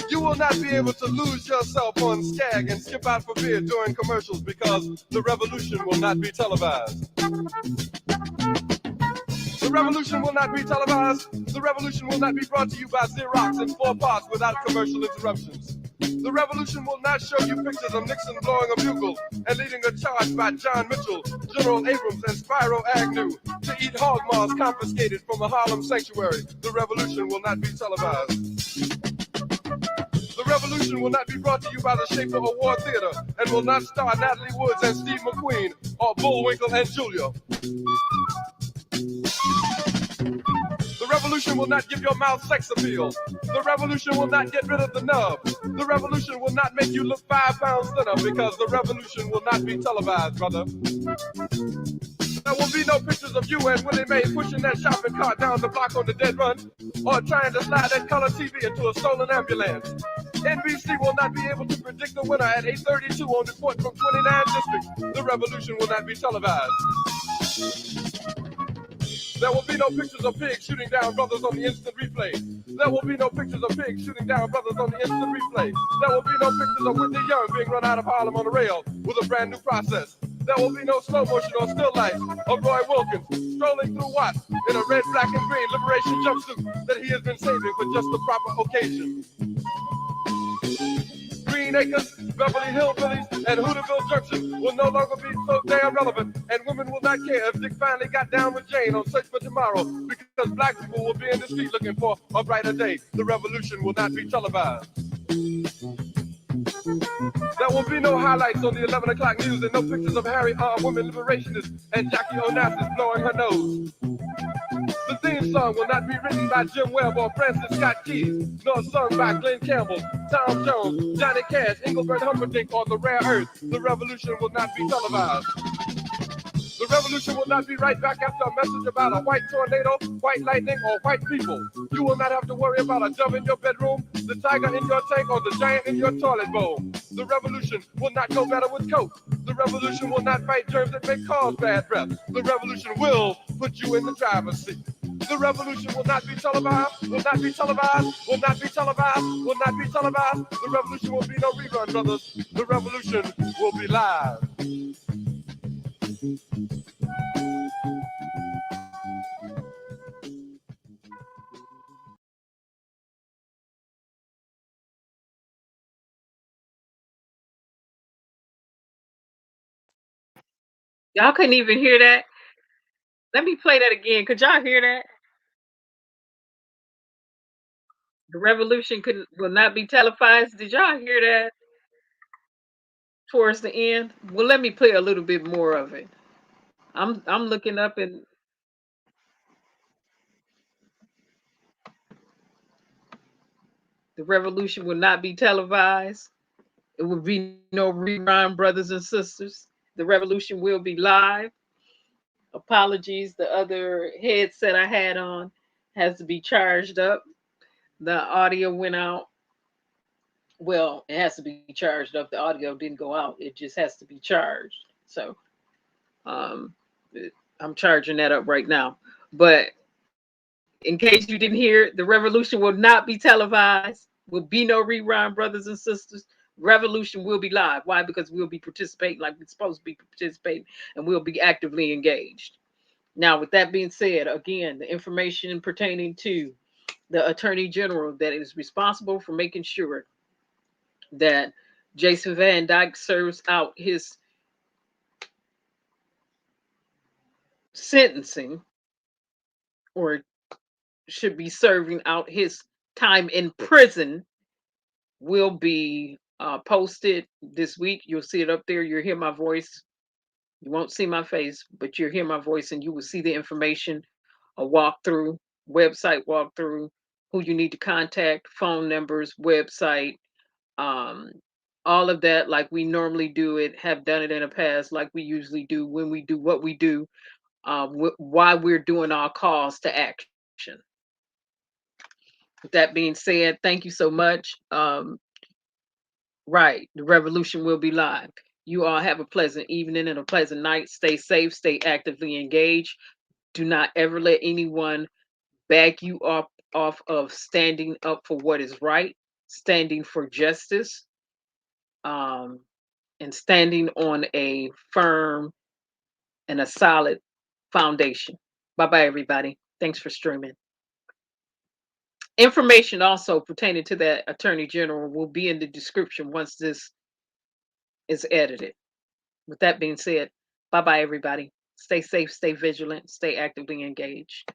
You will not be able to lose yourself on Skag and skip out for beer during commercials because the revolution will not be televised. The revolution will not be televised. The revolution will not be brought to you by Xerox in 4 parts without commercial interruptions. The revolution will not show you pictures of Nixon blowing a bugle and leading a charge by John Mitchell, General Abrams, and Spyro Agnew to eat hog maws confiscated from a Harlem sanctuary. The revolution will not be televised. The revolution will not be brought to you by the Schaefer Award Theater and will not star Natalie Woods and Steve McQueen or Bullwinkle and Julia. The revolution will not give your mouth sex appeal. The revolution will not get rid of the nub. The revolution will not make you look 5 pounds thinner because the revolution will not be televised, brother. There will be no pictures of you and Willie Mae pushing that shopping cart down the block on the dead run or trying to slide that color TV into a stolen ambulance. NBC will not be able to predict the winner at 8:32 on report from 29 districts. The revolution will not be televised. There will be no pictures of pigs shooting down brothers on the instant replay. There will be no pictures of pigs shooting down brothers on the instant replay. There will be no pictures of Whitney Young being run out of Harlem on a rail with a brand new process. There will be no slow motion or still life of Roy Wilkins strolling through Watts in a red, black, and green liberation jumpsuit that he has been saving for just the proper occasion. Green Acres, Beverly Hillbillies, and Hooterville Junction will no longer be so damn relevant, and women will not care if Dick finally got down with Jane on Search for Tomorrow because black people will be in the street looking for a brighter day. The revolution will not be televised. There will be no highlights on the 11 o'clock news and no pictures of Harry armed women liberationists and Jackie Onassis blowing her nose. The theme song will not be written by Jim Webb or Francis Scott Keys, nor sung by Glenn Campbell, Tom Jones, Johnny Cash, Engelbert Humperdinck, or The Rare Earth. The revolution will not be televised. The revolution will not be right back after a message about a white tornado, white lightning, or white people. You will not have to worry about a dove in your bedroom, the tiger in your tank, or the giant in your toilet bowl. The revolution will not go better with Coke. The revolution will not fight germs that may cause bad breath. The revolution will put you in the driver's seat. The revolution will not be televised, will not be televised, will not be televised, will not be televised. The revolution will be no rerun, brothers. The revolution will be live.
Y'all couldn't even hear that. Let me play that again. Could y'all hear that? The revolution will not be televised. Did y'all hear that? Towards the end. Well, let me play a little bit more of it. I'm looking up and the revolution will not be televised. It will be no rerun, brothers and sisters. The revolution will be live. Apologies, the other headset I had on has to be charged up. The audio went out. Well, it has to be charged up. The audio didn't go out. It just has to be charged. So I'm charging that up right now. But in case you didn't hear, the revolution will not be televised. Will be no rerun, brothers and sisters. Revolution will be live. Why? Because we'll be participating like we're supposed to be participating, and we'll be actively engaged. Now, with that being said, again, the information pertaining to the Attorney General that is responsible for making sure that Jason Van Dyke serves out his sentencing, or should be serving out his time in prison, will be posted this week. You'll see it up there. You'll hear my voice. You won't see my face, but you'll hear my voice and you will see the information, a walkthrough, website walkthrough, who you need to contact, phone numbers, website, all of that, like we normally do it, have done it in the past, like we usually do when we do what we do, why we're doing our calls to action. With that being said, thank you so much. Right, the revolution will be live. You all have a pleasant evening and a pleasant night. Stay safe, stay actively engaged. Do not ever let anyone back you up off of standing up for what is right, standing for justice, and standing on a firm and a solid foundation. Bye-bye, everybody. Thanks for streaming. Information also pertaining to that Attorney General will be in the description once this is edited. With that being said, bye-bye, everybody. Stay safe, stay vigilant, stay actively engaged.